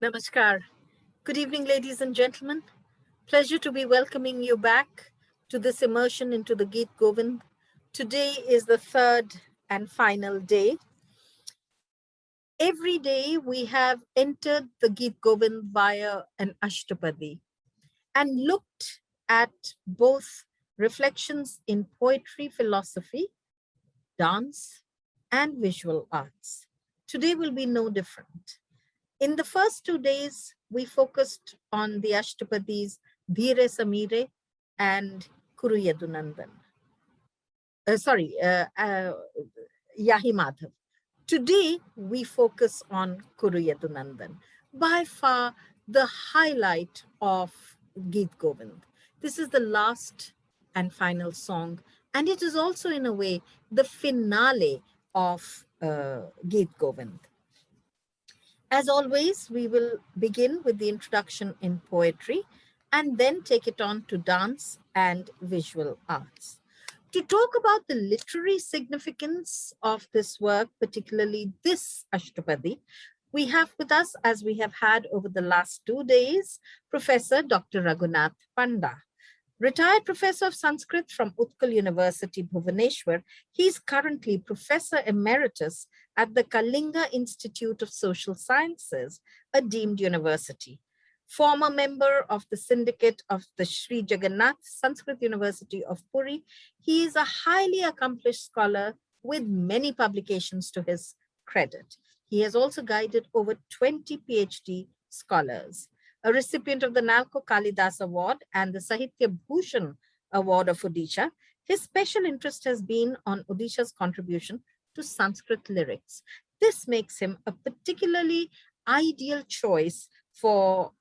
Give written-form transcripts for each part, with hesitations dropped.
Namaskar. Good evening, ladies and gentlemen. Pleasure to be welcoming you back to this immersion into the Geet Govind. Today is the third and final day. Every day we have entered the Geet Govind via an ashtapadi and looked at both reflections in poetry, philosophy, dance, and visual arts. Today will be no different. In the first 2 days, we focused on the Ashtapadis Dheere Samire and Kuruyadunandana. Yahi Madhav. Today, we focus on Kuruyadunandana, by far the highlight of Geet Govind. This is the last and final song, and it is also, in a way, the finale of Geet Govind. As always, we will begin with the introduction in poetry and then take it on to dance and visual arts. To talk about the literary significance of this work, particularly this Ashtapadi, we have with us, as we have had over the last 2 days, Professor Dr. Raghunath Panda. Retired Professor of Sanskrit from Utkal University, Bhubaneswar, he is currently Professor Emeritus at the Kalinga Institute of Social Sciences, a deemed university. Former member of the syndicate of the Sri Jagannath Sanskrit University of Puri, he is a highly accomplished scholar with many publications to his credit. He has also guided over 20 PhD scholars. A recipient of the Nalco Kalidas Award and the Sahitya Bhushan Award of Odisha, his special interest has been on Odisha's contribution to Sanskrit lyrics. This makes him a particularly ideal choice for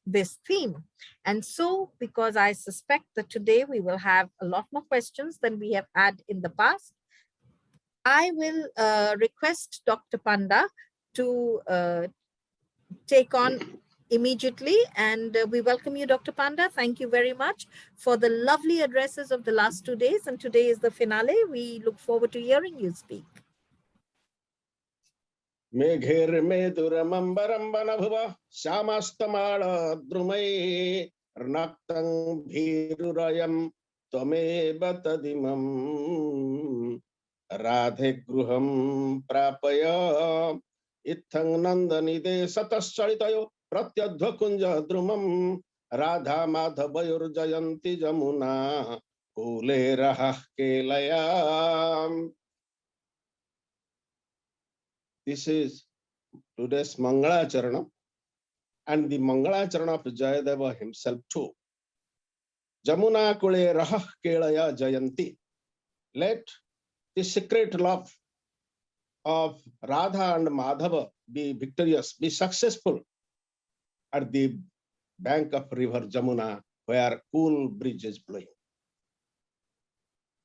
this theme. And so, because I suspect that today we will have a lot more questions than we have had in the past, I will request Dr. Panda to take on immediately, and we welcome you, Dr. Panda. Thank you very much for the lovely addresses of the last 2 days, and today is the finale. We look forward to hearing you speak. Meghir meduramambaram banabhuva shamasthamala drumai rnaktang bhirurayam tvameva tadimam radhe gruham prapaya ithang nandanide satascharitayo pratyadhvakunja drumam radha madhabayur jayanti jamuna kule rahah kelayam. This is today's Mangala Charana and the Mangala Charana of Jayadeva himself too. Jamuna Kule Rahah Kelaya Jayanti. Let the secret love of Radha and Madhava be victorious, be successful at the bank of river Jamuna, where cool breeze is blowing.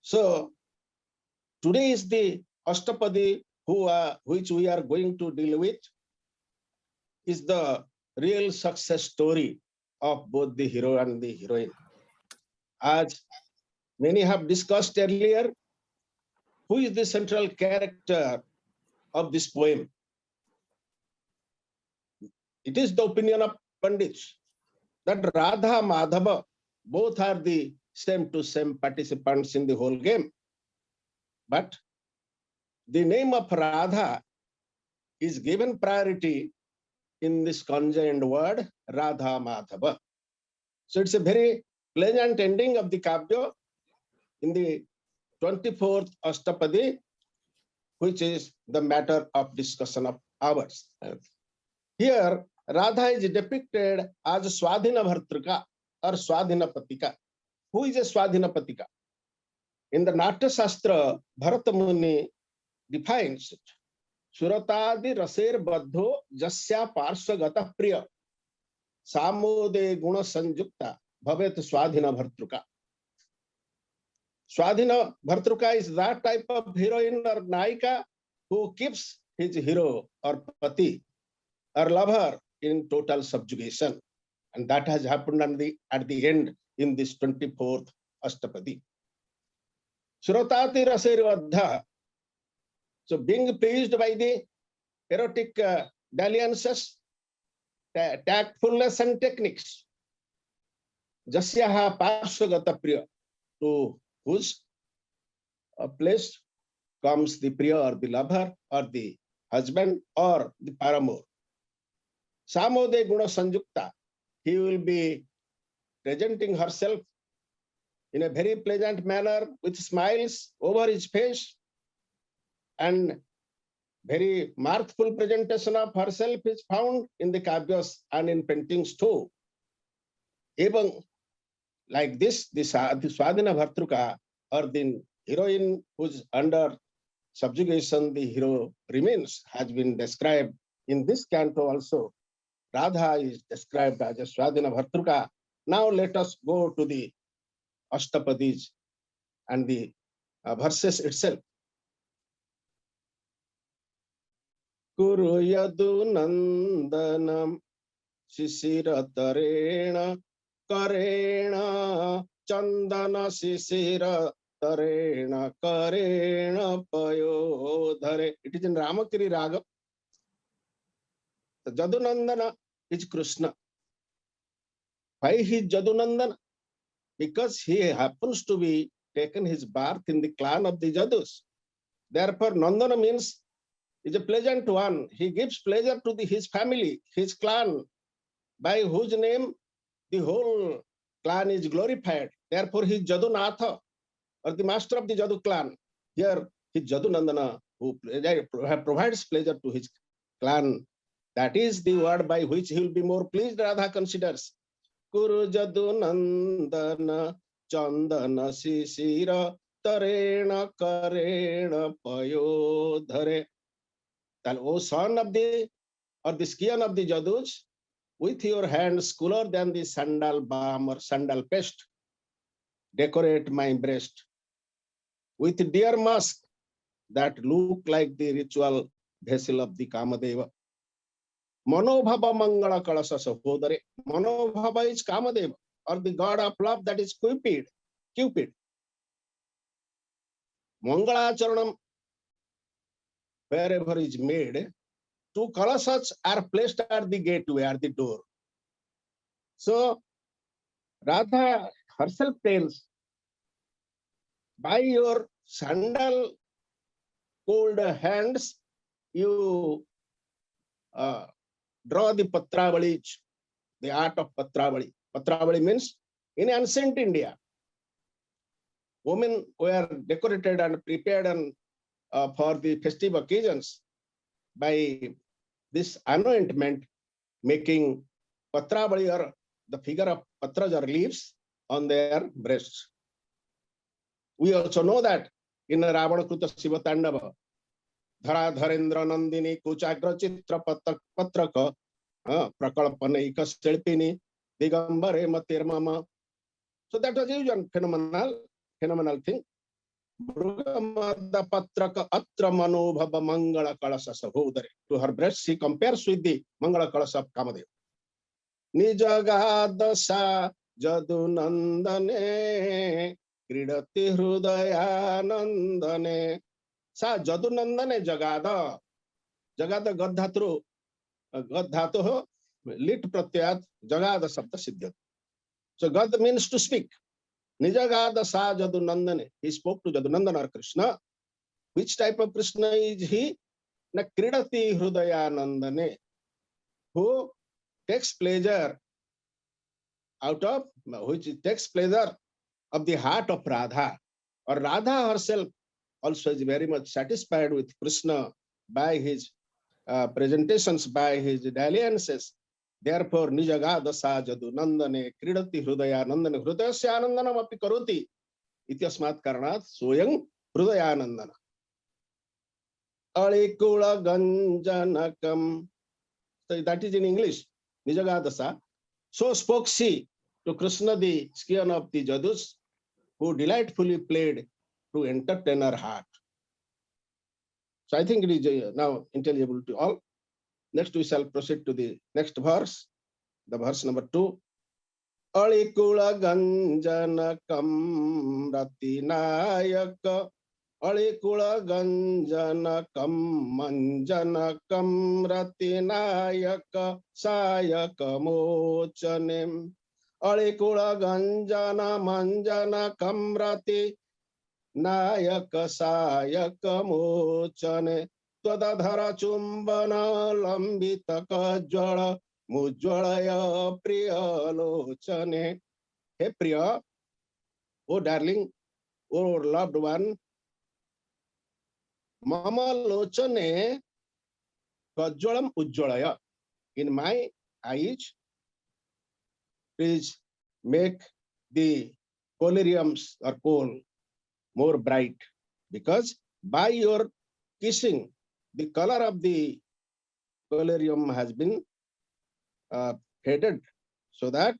So today is the Ashtapadi which we are going to deal with, is the real success story of both the hero and the heroine. As many have discussed earlier, who is the central character of this poem? It is the opinion of Pandits that Radha Madhava both are the same to same participants in the whole game. But the name of Radha is given priority in this conjoined word Radha Madhava. So it's a very pleasant ending of the Kavya in the 24th ashtapadi, which is the matter of discussion of ours. Here, Radha is depicted as Swadhina Bhartrika or Swadhina Patika. Who is a Swadhina Patika? In the Natya Shastra, Bharata Muni defines it. Suratadi raser baddho jasya parshagata priya samode guna sanjukta bhavet Swadhina Bhartruka. Swadhina Bhartruka is that type of heroine or naika who keeps his hero or pati or lover in total subjugation. And that has happened at the end in this 24th ashtapadi. Suratati raservadha. So being pleased by the erotic dalliances, tactfulness and techniques. Jasyaha parshagata priya. To whose place comes the priya or the lover or the husband or the paramour. Samode guna sanjukta. He will be presenting herself in a very pleasant manner with smiles over his face, and very mirthful presentation of herself is found in the kavyas and in paintings too. Even like this, the Swadhina Bhartruka, or the heroine who's under subjugation, the hero remains, has been described in this canto also. Radha is described as a Swadhina Bhartruka. Now let us go to the ashtapadis and the verses itself. Kuruyadunandana sisiratarena karena chandana sisiratarena karena payodhare. It is in Ramakiri Raga. The Jadunandana is Krishna. Why he is Jadunandana? Because he happens to be taken his birth in the clan of the Jadus. Therefore, Nandana means is a pleasant one. He gives pleasure to his family, his clan, by whose name the whole clan is glorified. Therefore, he is Jadunatha, or the master of the Jadu clan. Here, he is Jadunandana, who provides pleasure to his clan. That is the word by which he will be more pleased, Radha considers. Kuruyadunandana chandana sisira tarena karena payodhare. That, O son of the, or the scion of the Jadus, with your hands cooler than the sandal balm or sandal paste, decorate my breast with deer musk that look like the ritual vessel of the Kamadeva. Manobhava Mangala Kalasa Sahodare. Manobhava is Kamadeva, or the god of love, that is Cupid. Mangala Charanam, wherever is made, two kalasas are placed at the gateway, at the door. So Radha herself tells, by your sandal cold hands, you draw the Patravali, the art of Patravali. Patravali means in ancient India, women were decorated and prepared and for the festive occasions by this anointment, making Patravali, or the figure of patras or leaves, on their breasts. We also know that in Ravana Kruta Shiva Tandava, Dhara Dharendra Nandini Kuchagra Chitra Patraka Prakalpanaika Stelpini Digambare Matir Mama. So that was a phenomenal thing. Mrugamada Patraka Atra Manobhava Mangala Kalasa Sahodare. To her breast, she compares with the Mangala Kalasa of Kamadeva. Nijagadasa Jadunandane Kridati Hrudayanandane. Sa Jadunandane Jagada. Jagada Gadhatu lit pratyat Jagada Sabda Siddhyat. So God means to speak. Nijagada sa Jadunandane. He spoke to Jadunandana or Krishna. Which type of Krishna is he? Na Kridati Hrudayanandane, who takes pleasure out of, which takes pleasure of the heart of Radha. Or Radha herself also is very much satisfied with Krishna by his presentations, by his dalliances. Therefore, Nijagada sa Jadunandane Kridati Hrudayanandane Hrudasya Anandanam api karoti ityasmat karanat soyang Hrudayanandana. Alikula Ganjanakam. So that is in English. Nijagadasa. So spoke she to Krishna, the scion of the Jadus, who delightfully played to entertain her heart. So I think it is now intelligible to all. Next we shall proceed to the next verse, the verse number 2. Alikula Ganjanakam Ratinayaka. Alikula Ganjanakam Manjanakam Ratinayaka Sayaka Mochanem. Alikula Ganjana Manjanakam Rati Nayaka Sayaka Mochane. Twadadhara Chumbana Lambita Kajwala Mujwalaya Priya Lochane. Hey Priya, oh darling, oh loved one, Mama Lochane Kajwalam Ujwalaya. In my eyes, please make the collyriums or coal more bright, because by your kissing, the color of the collyrium has been faded, so that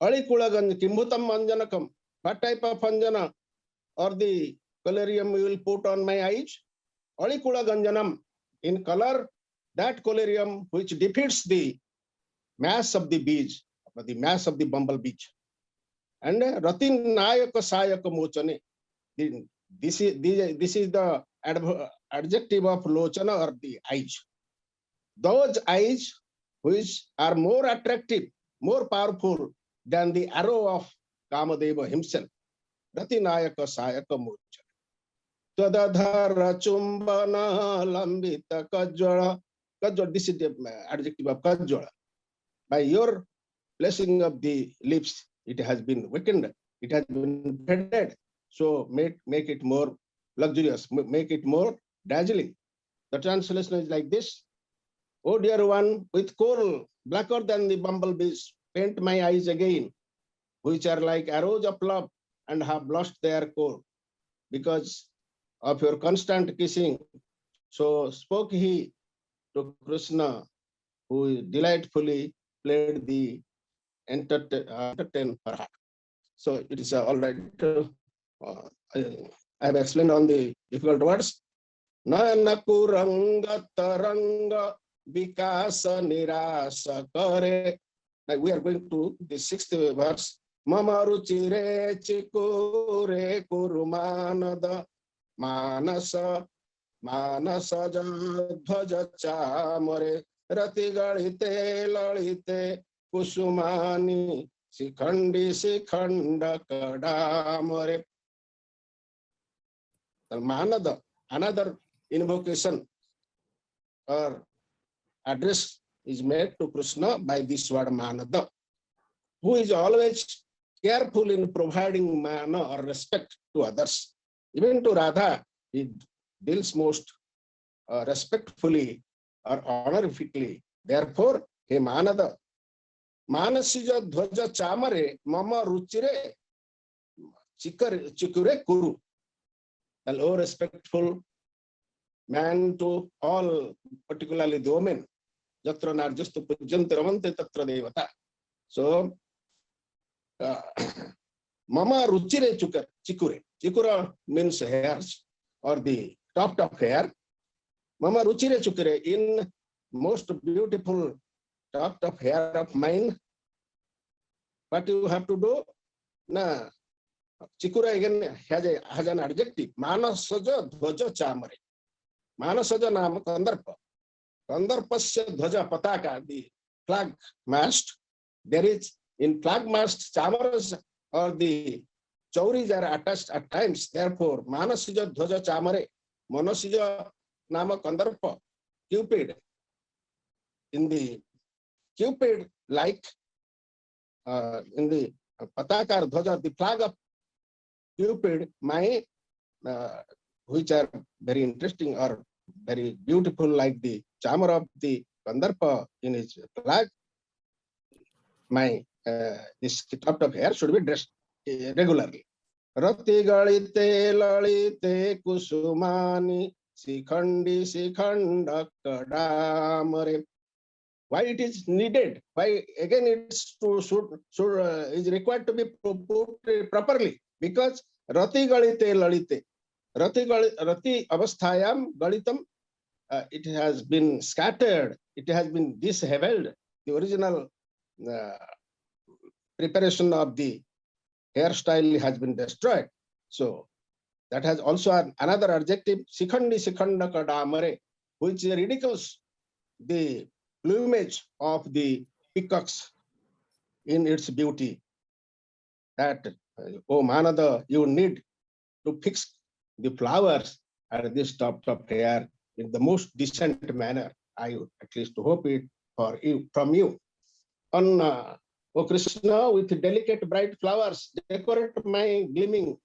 Alikulagan Kimbutam Manjanakam, what type of anjana or the collyrium you will put on my eyes? Alikulaganjanam, in color, that collyrium which defeats the mass of the bees, the mass of the bumblebee. And Ratin Nayaka Sayaka Mochane. This is the adjective of Lochana or the eyes. Those eyes which are more attractive, more powerful than the arrow of Kamadeva himself. Ratinayaka Sayaka Mochane. Tadadhara Chumbana Lambita Kajwala. Kajwala, this is the adjective of Kajwala. By your placing of the lips, it has been weakened, it has been faded. So make it more luxurious, make it more dazzling. The translation is like this. Oh dear one, with coal blacker than the bumblebees, paint my eyes again, which are like arrows of love and have lost their core because of your constant kissing. So spoke he to Krishna, who delightfully played the entertain her heart. So it is all right. I have explained on the difficult words. Nanakuranga taranga vikasa nirasa kare. Now we are going to the 6th verse. Mama ruchire chikure kurumanada manasa jadvaja chamare rati galite lalite kusumani Sikhanda kadamare. Manada, another invocation or address is made to Krishna by this word Manada, who is always careful in providing mana or respect to others. Even to Radha, he deals most respectfully or honorifically. Therefore, he Manada. Manasija Dhwaja Chamare, Mama Ruchire Chikure Kuru. A low respectful man to all, particularly the women. Jatra Narjastu Pujante Ramante Tatra Devata. So, Mama Ruchire Chikure. Chikura means hairs or the top of hair. Mama Ruchire Chukure, in most beautiful top of hair of mine. What you have to do? Na Chikura again has an adjective. Manasaja Dhwaja Chamare. Manasaja Nama Kandarpa. Kandarpasya Dhwaja Pataka, the flag mast. There is in flag mast chamaras or the chauris are attached at times. Therefore, Manasija Dhwaja Chamare, Manasija Nama Kandarpa, Cupid, in the Cupid, like in the Patakar Dhwaja, the flag of Cupid, which are very interesting or very beautiful, like the chamar of the Kandarpa in his flag, this tuft of hair should be dressed regularly. Rati galite lalite kusumani sikhandi sikhanda kadamare. Why it is needed? Why again it's is required to be put properly? Because rati galite lalite. Rati avasthayam galitam, it has been scattered, it has been disheveled. The original preparation of the hairstyle has been destroyed. So that has also another adjective, sikhandi sikhanda kadamare, which ridicules the plumage of the peacocks in its beauty. That, oh Manada, you need to fix the flowers and this top of hair in the most decent manner. I would at least hope it for you, from you. On O Krishna, with delicate bright flowers, decorate my gleaming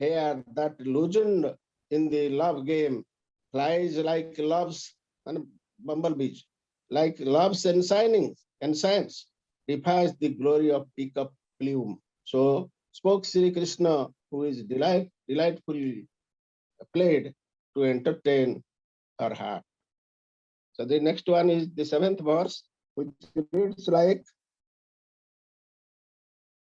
hair that loosened in the love game, flies like loves and bumblebees, like loves and signs, defies the glory of peacock plume. So spoke Sri Krishna, who is delightfully played to entertain her heart. So the next one is the 7th verse, which reads like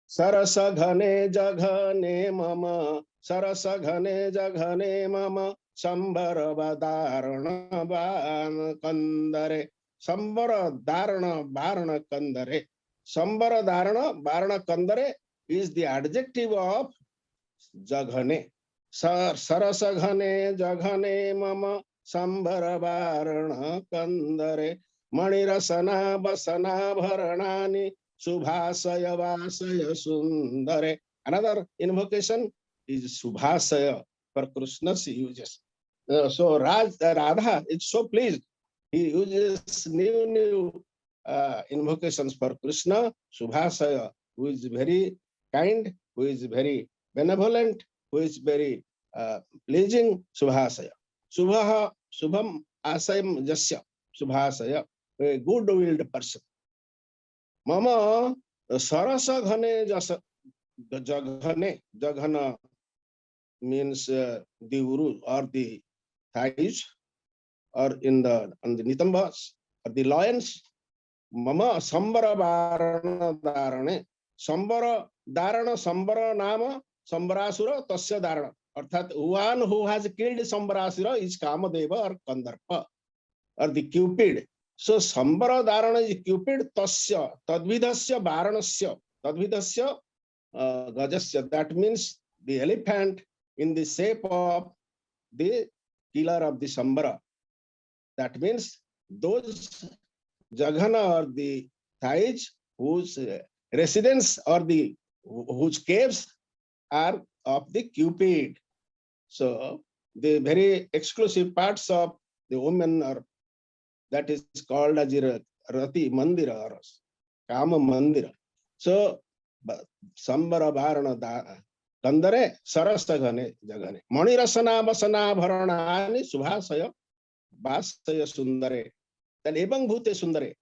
Sarasa ghane jaghane mama, Sarasa ghane jaghane mama, Sambara badarana ban kandare, Sambara dharana barana kandare. Sambara dharana barana kandare is the adjective of jaghane. Sarasa ghane jaghane mama, Sambara barana kandare, Manirasana basana bharanani, Subhasaya Vasaya Sundare. Another invocation is Subhasaya for Krishna's uses. So Radha is so pleased. He uses new invocations for Krishna, Subhasaya, who is very kind, who is very benevolent, who is very pleasing, Subhasaya. Subham Asayam Jasya, Subhasaya, a good-willed person. Mama sarasa ghane jaghane, jaghana means the uru or the thighs, or on the nitambas or the loins. Mama sambara varana dharane, sambara dharana, sambara nama sambarasura tasya dharana. Arthat one who has killed sambarasura is Kamadeva or Kandarpa or the Cupid. So Sambara Dharana is Cupid, Tasya, Tadvidasya Varanasya, Tadvidasya Gajasya. That means the elephant in the shape of the killer of the Sambara. That means those Jaghana or the thighs whose residence or whose caves are of the Cupid. So the very exclusive parts of the woman are that is called as Rati Mandira or Kama Mandira. So Sambara Bharana Kandare Sarasagane Jagane. Manirasana Basana Bharanani Subhasaya Basaya Sundare. Then Ebang Bhute Sundare.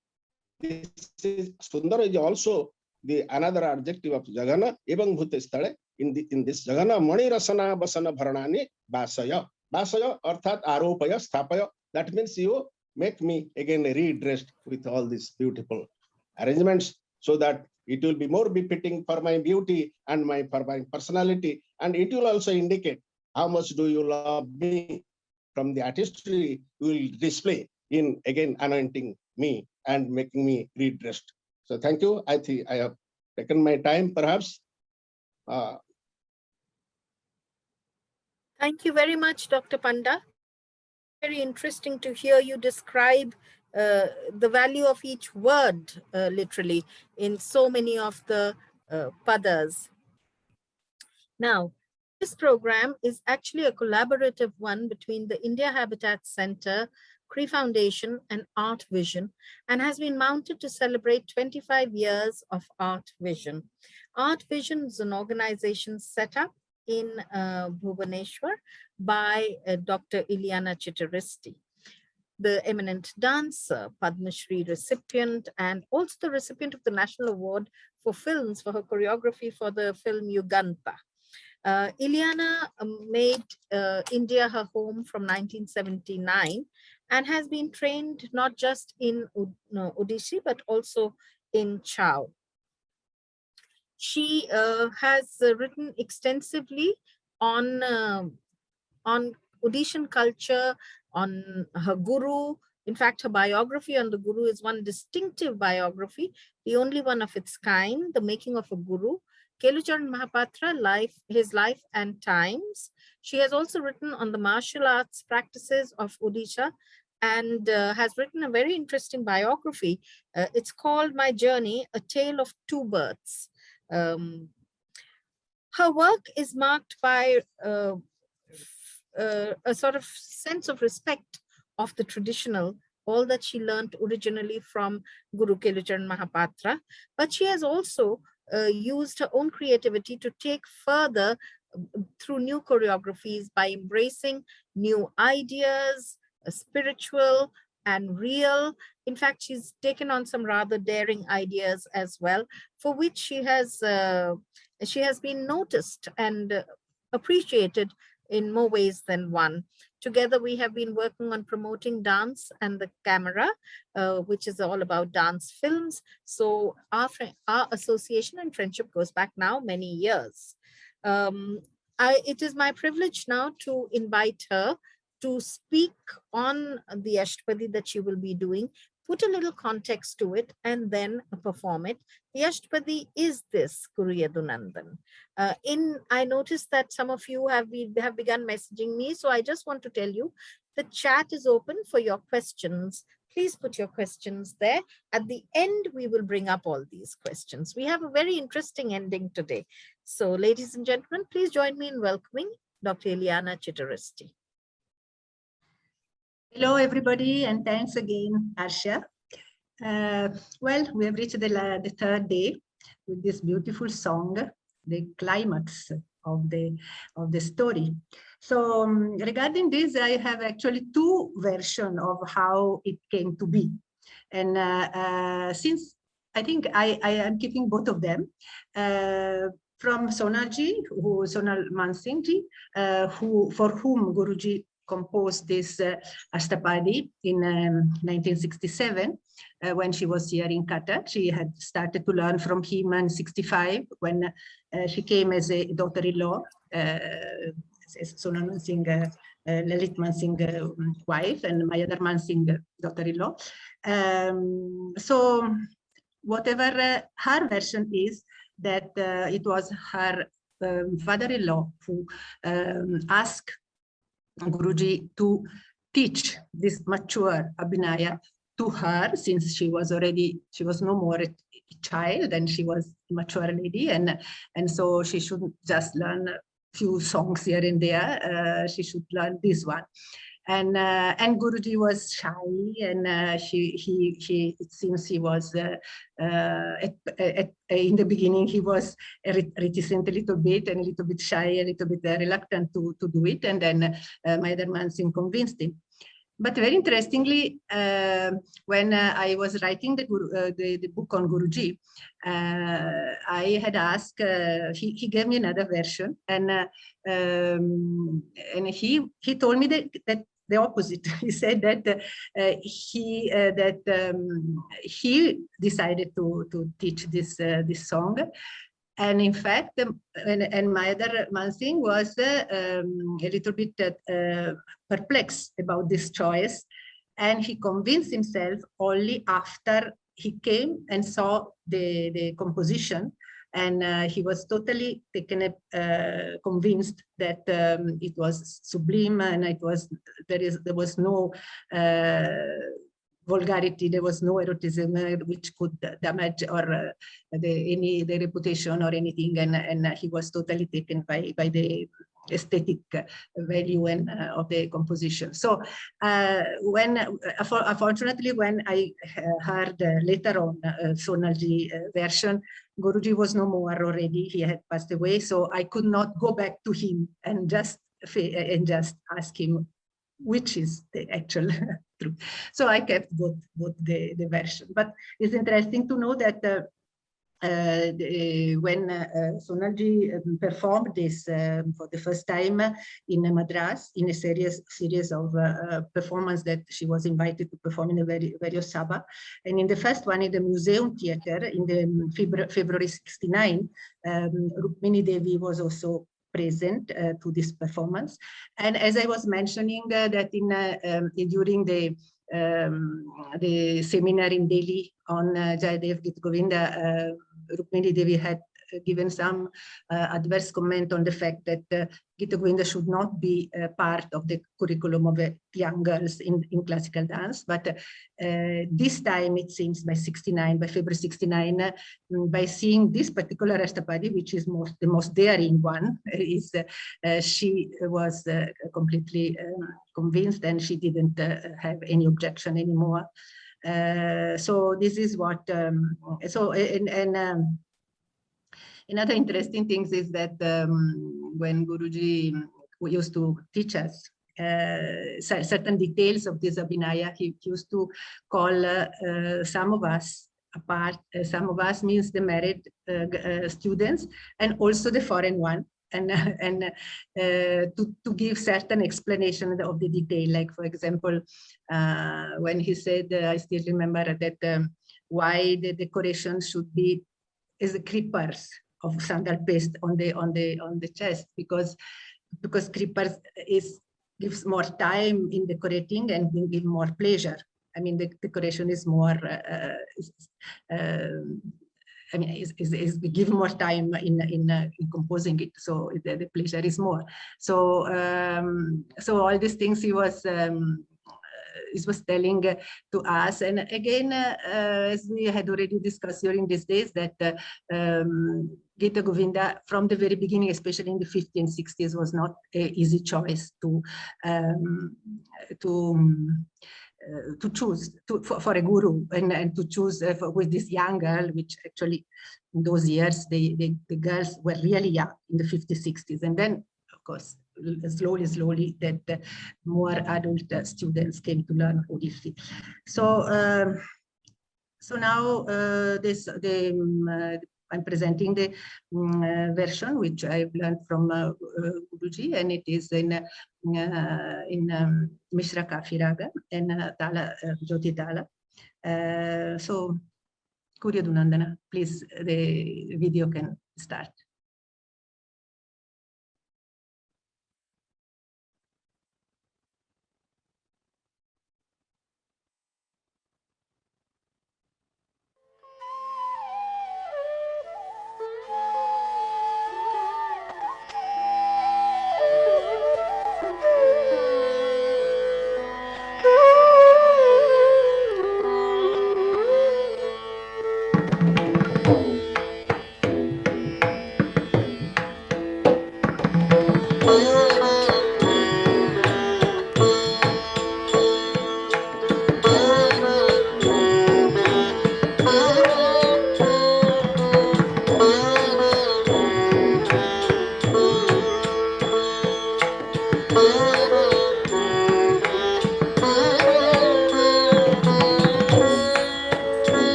This is Sundara is also the another adjective of Jagana. Ebang Bhute Stare. In this Jagana Manirasana Basana Bharanani Basaya. Basaya Arthat Aropaya Stapaya. That means you make me again redressed with all these beautiful arrangements so that it will be more befitting for my beauty and for my personality, and it will also indicate how much do you love me. From the artistry you will display in again anointing me and making me redressed. So thank you. I think I have taken my time perhaps. Thank you very much, Dr. Panda. Very interesting to hear you describe the value of each word, literally, in so many of the padas. Now, this program is actually a collaborative one between the India Habitat Center, Cree Foundation, and Art Vision, and has been mounted to celebrate 25 years of Art Vision. Art Vision is an organization set up in Bhubaneswar by Dr. Ileana Chitaristi, the eminent dancer, Padma Shri recipient, and also the recipient of the National Award for Films for her choreography for the film Yuganta. Ileana made India her home from 1979 and has been trained not just in Odissi, but also in Chau. She has written extensively on Odishan culture, on her guru. In fact, her biography on the guru is one distinctive biography, the only one of its kind, The Making of a Guru, Kelucharan Mahapatra, His Life and Times. She has also written on the martial arts practices of Odisha and has written a very interesting biography. It's called My Journey, A Tale of Two Births. Her work is marked by a sort of sense of respect of the traditional, all that she learned originally from Guru Kelucharan Mahapatra, but she has also used her own creativity to take further through new choreographies by embracing new ideas, spiritual and real. In fact, she's taken on some rather daring ideas as well, for which she has been noticed and appreciated in more ways than one. Together, we have been working on promoting dance and the camera, which is all about dance films. So our association and friendship goes back now many years. It is my privilege now to invite her to speak on the ashtapadi that she will be doing, put a little context to it, and then perform it. The ashtapadi is this Kuruyadunandana. I noticed that some of you have begun messaging me, so I just want to tell you the chat is open for your questions. Please put your questions there. At the end, we will bring up all these questions. We have a very interesting ending today. So, ladies and gentlemen, please join me in welcoming Dr. Ileana Chitaristi. Hello, everybody, and thanks again, Arsha. Well, we have reached the third day with this beautiful song, the climax of the story. So regarding this, I have actually two versions of how it came to be. And since I think I am keeping both of them, from Sonalji, Sonal Mansingji, for whom Guruji composed this ashtapadi in 1967 when she was here in Qatar. She had started to learn from him in 65 when she came as a daughter-in-law, Sonal Mansingh, Lalit Mansingh wife, and Mayadar Mansingh daughter-in-law. So whatever her version is, that it was her father-in-law who asked Guruji to teach this mature Abhinaya to her, since she was no more a child and she was a mature lady, and so she shouldn't just learn a few songs here and there. She should learn this one. And Guruji was shy, and it seems he was in the beginning he was reticent a little bit and a little bit shy, a little bit reluctant to do it, and then Mayadar Mansingh convinced him. But very interestingly, when I was writing the book on Guruji, I had asked, he gave me another version, and he told me that the opposite. He said that he decided to teach this song. And in fact, and Mayadar Mansingh was a little bit perplexed about this choice. And he convinced himself only after he came and saw the composition. And he was totally convinced that it was sublime, and there was no vulgarity. There was no eroticism which could damage or the reputation or anything. And he was totally taken by the aesthetic value and of the composition. So unfortunately, when I heard later on Sonalji version, Guruji was no more already. He had passed away, so I could not go back to him and just ask him which is the actual truth. So I kept both the version. But it's interesting to know that when Sonalji performed this for the first time in Madras, in a series of performance that she was invited to perform in the various Sabha. And in the first one in the Museum Theatre in the February 69, Rukmini Devi was also present to this performance. And as I was mentioning that during the seminar in Delhi on Jayadev Gita Govinda, Rukmini Devi had given some adverse comment on the fact that Gita Govinda should not be part of the curriculum of young girls in classical dance. But this time, it seems by February 69, by seeing this particular ashtapadi, which is the most daring one, she was completely convinced, and she didn't have any objection anymore. So this is what, another interesting thing is that when Guruji used to teach us certain details of this Abhinaya, he used to call some of us apart. Some of us means the married students and also the foreign one. And to give certain explanation of the detail, like for example, when he said, I still remember that why the decoration should be is the creepers of sandal paste on the chest, because creepers gives more time in decorating and will give more pleasure. I mean, the decoration is more. I mean, is give more time in composing it, so the pleasure is more. So so all these things he was telling to us. And again, as we had already discussed during these days, that Gita Govinda from the very beginning, especially in the 50s and 60s, was not an easy choice to choose for a guru and to choose with this young girl, which actually in those years, the girls were really young in the 50s, 60s. And then, of course, slowly that more adult students came to learn Odissi. So, so now I'm presenting the version which I've learned from Guruji, and it is in Mishra Kafi Raga and Tala, Jyoti Tala. So, Kuruyadunandana, please, the video can start.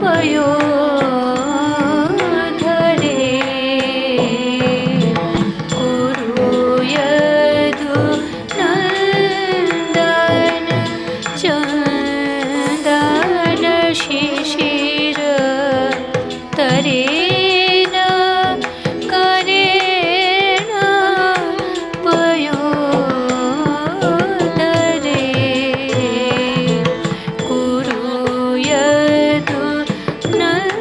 पयोधरे कुरुयदुनन्दन Chandan Shishir तरेण करेण पयोधरे कुरुयदुनन्दन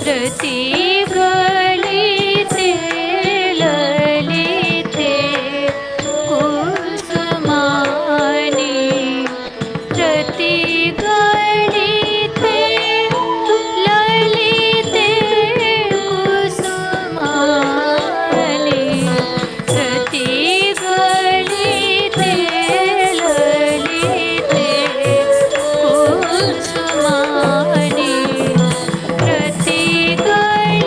Rati गलिते ललिते कुसुमानि Rati गलिते ललिते कुसुमानि Rati गलिते ललिते कुसुमानि Rati गलिते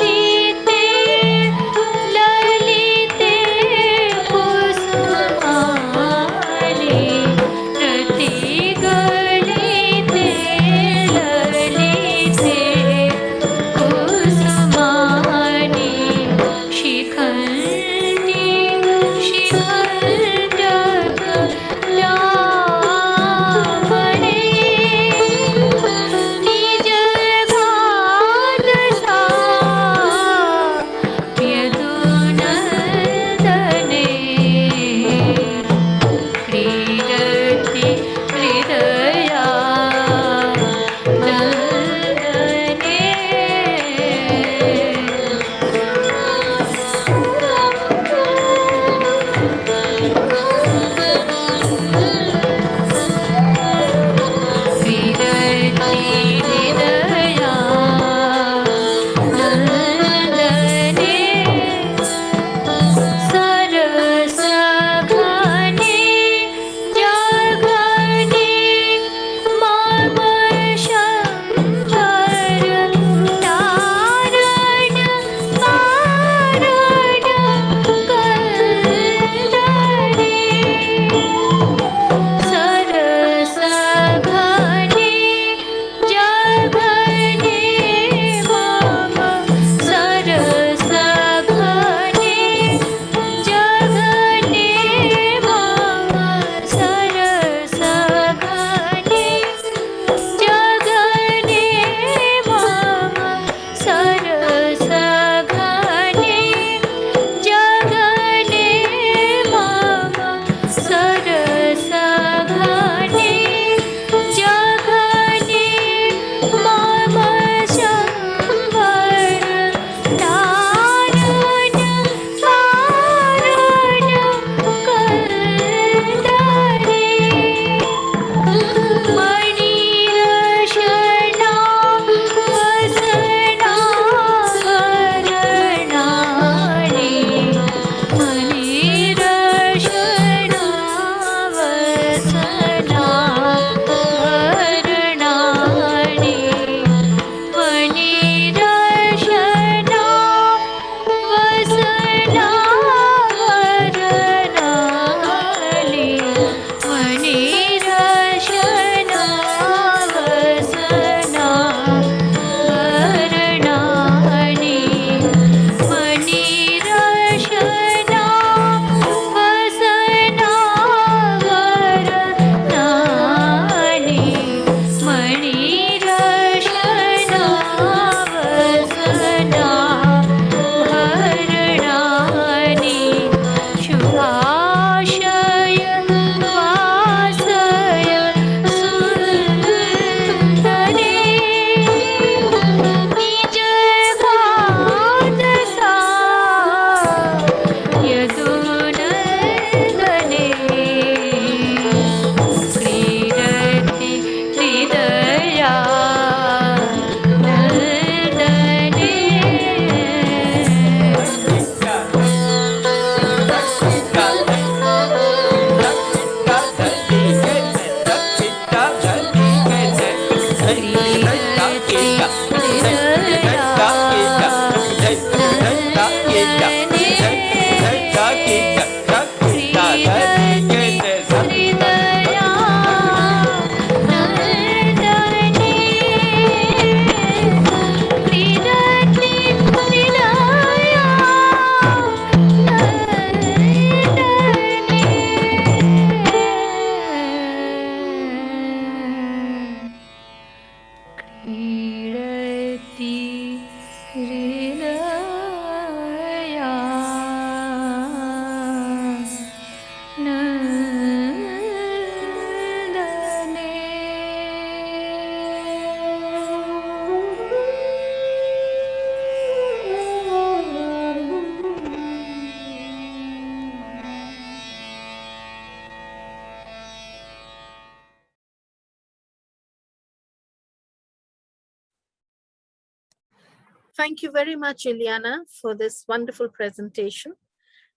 Thank you very much, Ileana, for this wonderful presentation.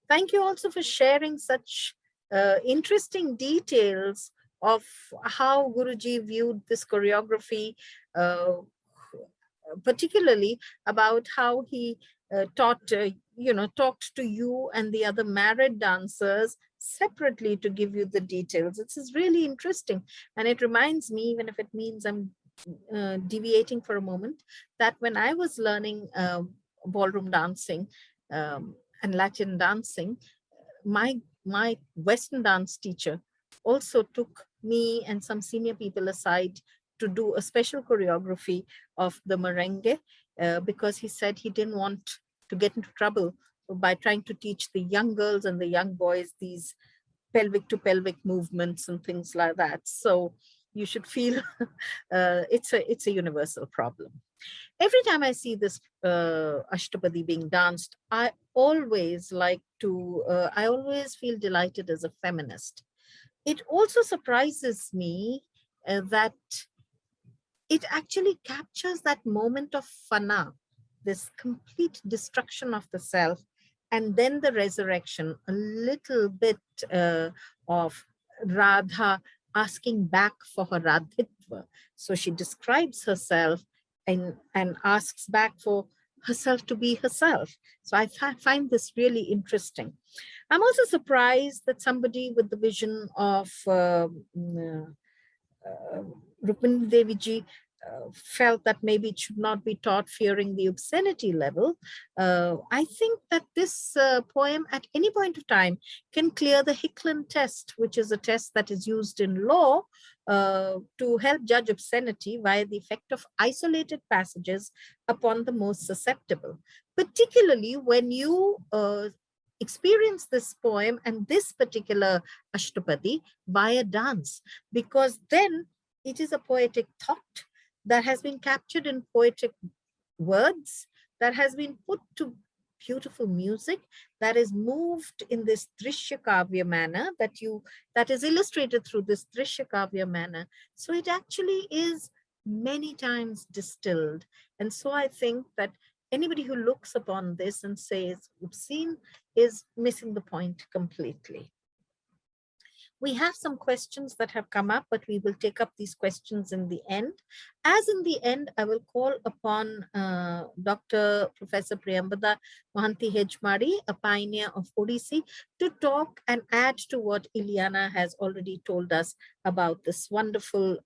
Thank you also for sharing such interesting details of how Guruji viewed this choreography, uh, particularly about how he talked to you and the other married dancers separately to give you the details. It's really interesting. And it reminds me, even if it means I'm deviating for a moment, that when I was learning ballroom dancing and Latin dancing, my Western dance teacher also took me and some senior people aside to do a special choreography of the merengue because he said he didn't want to get into trouble by trying to teach the young girls and the young boys these pelvic to pelvic movements and things like that. So you should feel it's a universal problem. Every time I see this ashtapadi being danced, I always feel delighted as a feminist. It also surprises me that it actually captures that moment of fana, this complete destruction of the self, and then the resurrection, a little bit of Radha asking back for her Radhitva. So she describes herself and asks back for herself to be herself. So I find this really interesting. I'm also surprised that somebody with the vision of Rukmini Devi ji felt that maybe it should not be taught fearing the obscenity level. I think that this poem at any point of time can clear the Hicklin test, which is a test that is used in law to help judge obscenity via the effect of isolated passages upon the most susceptible, particularly when you experience this poem and this particular ashtapadi via dance, because then it is a poetic thought that has been captured in poetic words, that has been put to beautiful music, that is moved in this drishya kavya manner, that is illustrated through this drishya kavya manner. So it actually is many times distilled. And so I think that anybody who looks upon this and says obscene is missing the point completely. We have some questions that have come up, but we will take up these questions in the end. As in the end, I will call upon Dr. Professor Priyambada Mohanty Hejmari, a pioneer of Odissi, to talk and add to what Ileana has already told us about this wonderful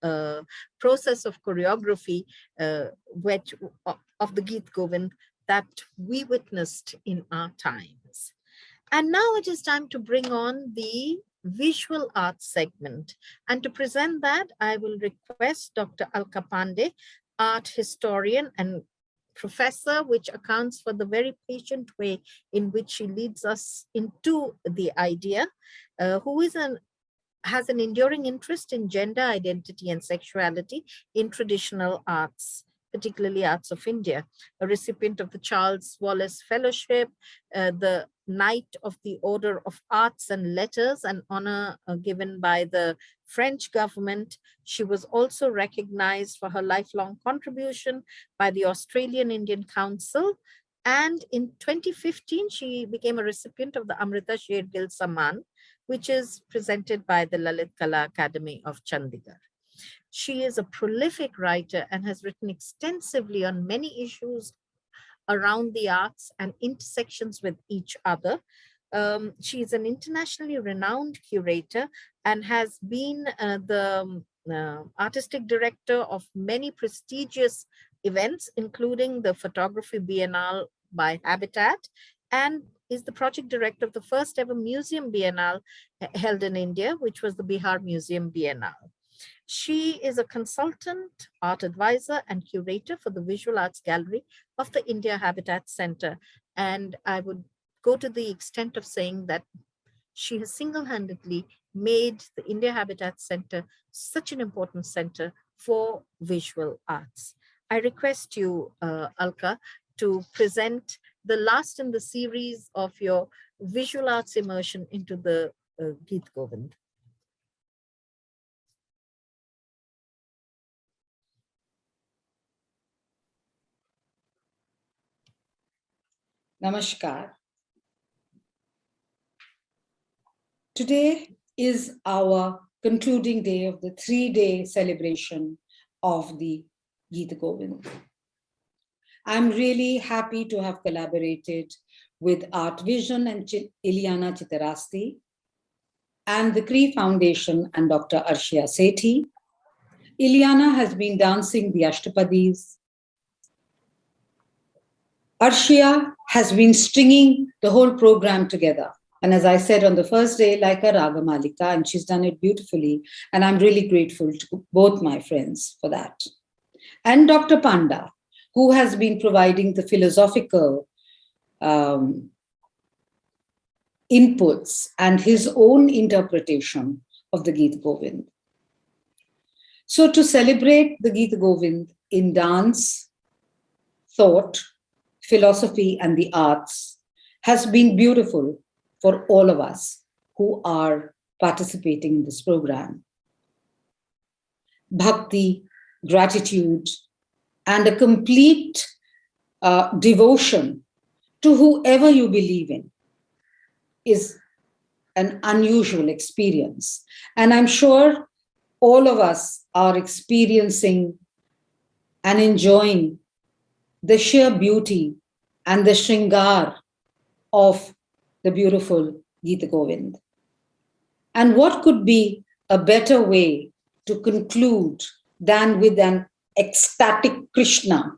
process of choreography of the Geet Govind that we witnessed in our times. And now it is time to bring on the visual arts segment. And to present that, I will request Dr. Alka Pandey, art historian and professor, which accounts for the very patient way in which she leads us into the idea, who has an enduring interest in gender identity and sexuality in traditional arts, particularly arts of India, a recipient of the Charles Wallace Fellowship, the Knight of the Order of Arts and Letters, an honor given by the French government. She was also recognized for her lifelong contribution by the Australian Indian Council. And in 2015, she became a recipient of the Amrita Shergill Samman, which is presented by the Lalit Kala Academy of Chandigarh. She is a prolific writer and has written extensively on many issues around the arts and intersections with each other. She is an internationally renowned curator and has been the artistic director of many prestigious events, including the Photography Biennale by Habitat, and is the project director of the first ever Museum Biennale held in India, which was the Bihar Museum Biennale. She is a consultant, art advisor, and curator for the Visual Arts Gallery of the India Habitat Center. And I would go to the extent of saying that she has single-handedly made the India Habitat Center such an important center for visual arts. I request you, Alka, to present the last in the series of your visual arts immersion into the Geet Govind. Namaskar. Today is our concluding day of the 3-day celebration of the Gita Govind. I'm really happy to have collaborated with Art Vision and Ileana Chittarasti and the Cree Foundation and Dr. Arshia Sethi. Ileana has been dancing the ashtapadis. Arshia has been stringing the whole program together. And as I said on the first day, like a Raga Malika, and she's done it beautifully. And I'm really grateful to both my friends for that. And Dr. Panda, who has been providing the philosophical inputs and his own interpretation of the Gita Govind. So to celebrate the Gita Govind in dance, thought, philosophy, and the arts has been beautiful for all of us who are participating in this program. Bhakti, gratitude, and a complete devotion to whoever you believe in is an unusual experience. And I'm sure all of us are experiencing and enjoying the sheer beauty and the shringar of the beautiful Gita Govind. And what could be a better way to conclude than with an ecstatic Krishna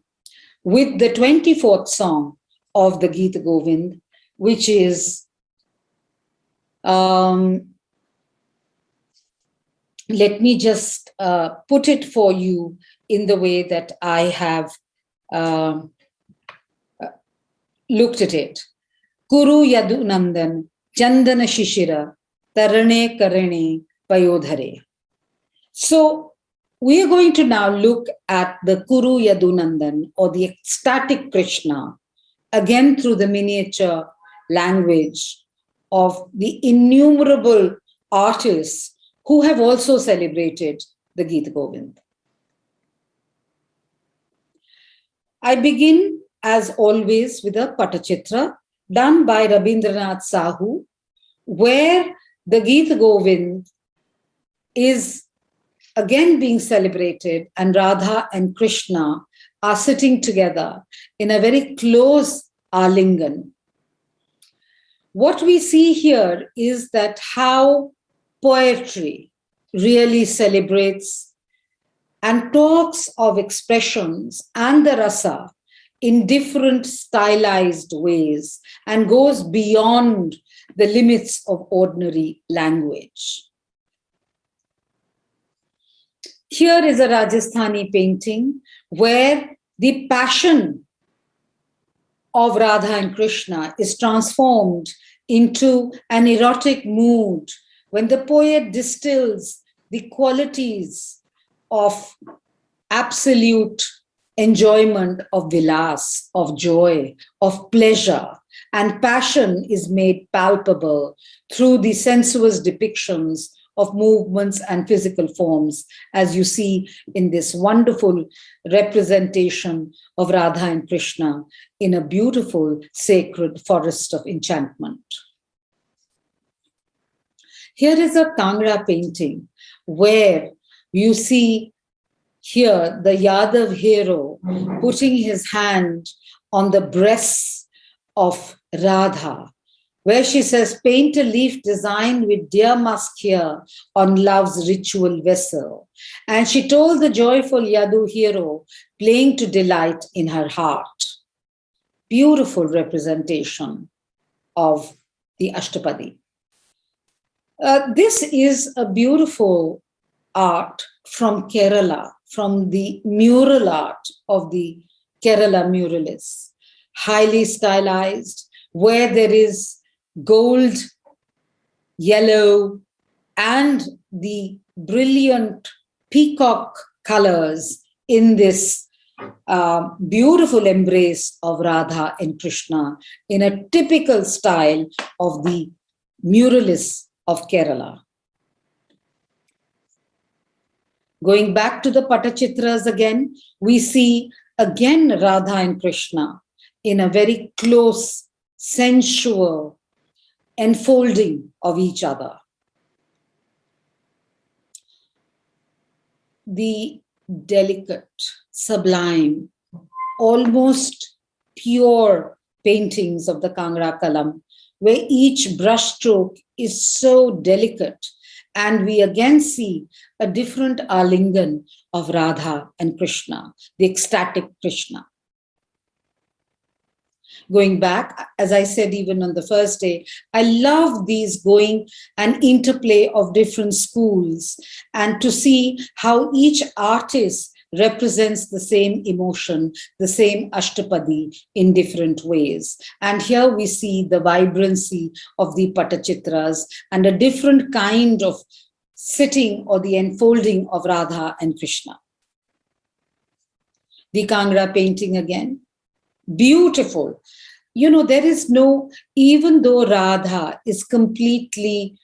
with the 24th song of the Gita Govind, which is, let me just put it for you in the way that I have looked at it. Kuruyadunandana, Chandana Shishira, Tarane Karane Payodhare. So we are going to now look at the Kuruyadunandana, or the ecstatic Krishna, again through the miniature language of the innumerable artists who have also celebrated the Gita Govind. I begin, as always, with a Patachitra done by Rabindranath Sahu, where the Gita Govind is again being celebrated, and Radha and Krishna are sitting together in a very close alingan. What we see here is that how poetry really celebrates and talks of expressions and the rasa in different stylized ways and goes beyond the limits of ordinary language. Here is a Rajasthani painting where the passion of Radha and Krishna is transformed into an erotic mood when the poet distills the qualities of absolute enjoyment of vilas, of joy, of pleasure, and passion is made palpable through the sensuous depictions of movements and physical forms, as you see in this wonderful representation of Radha and Krishna in a beautiful sacred forest of enchantment. Here is a Kangra painting where you see here the Yadav hero putting his hand on the breasts of Radha, where she says, paint a leaf designed with deer musk here on love's ritual vessel. And she told the joyful Yadu hero, playing to delight in her heart. Beautiful representation of the Ashtapadi. This is a beautiful art from Kerala, from the mural art of the Kerala muralists. Highly stylized, where there is gold, yellow, and the brilliant peacock colors in this beautiful embrace of Radha and Krishna in a typical style of the muralists of Kerala. Going back to the Patachitras again, we see again Radha and Krishna in a very close sensual enfolding of each other. The delicate, sublime, almost pure paintings of the Kangra Kalam, where each brushstroke is so delicate, and we again see a different Alingan of Radha and Krishna, the ecstatic Krishna. Going back, as I said, even on the first day, I love these going and interplay of different schools, and to see how each artist represents the same emotion, the same ashtapadi in different ways. And here we see the vibrancy of the Patachitras and a different kind of sitting or the enfolding of Radha and Krishna. The Kangra painting again, beautiful. You know, there is no, even though Radha is completely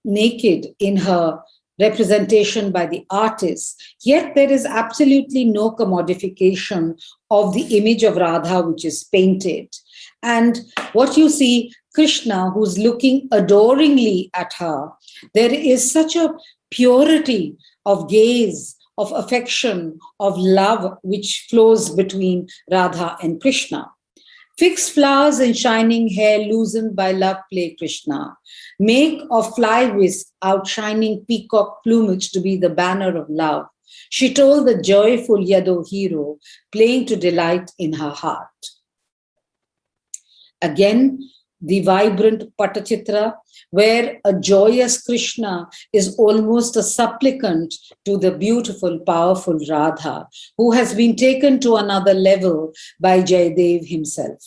naked in her representation by the artist, yet there is absolutely no commodification of the image of Radha which is painted. And what you see, Krishna, who's looking adoringly at her, there is such a purity of gaze, of affection, of love, which flows between Radha and Krishna. Fix flowers and shining hair loosened by love play, Krishna. Make of fly whisk outshining peacock plumage to be the banner of love. She told the joyful Yadu hero, playing to delight in her heart. Again, the vibrant Patachitra, where a joyous Krishna is almost a supplicant to the beautiful, powerful Radha, who has been taken to another level by Jayadev himself.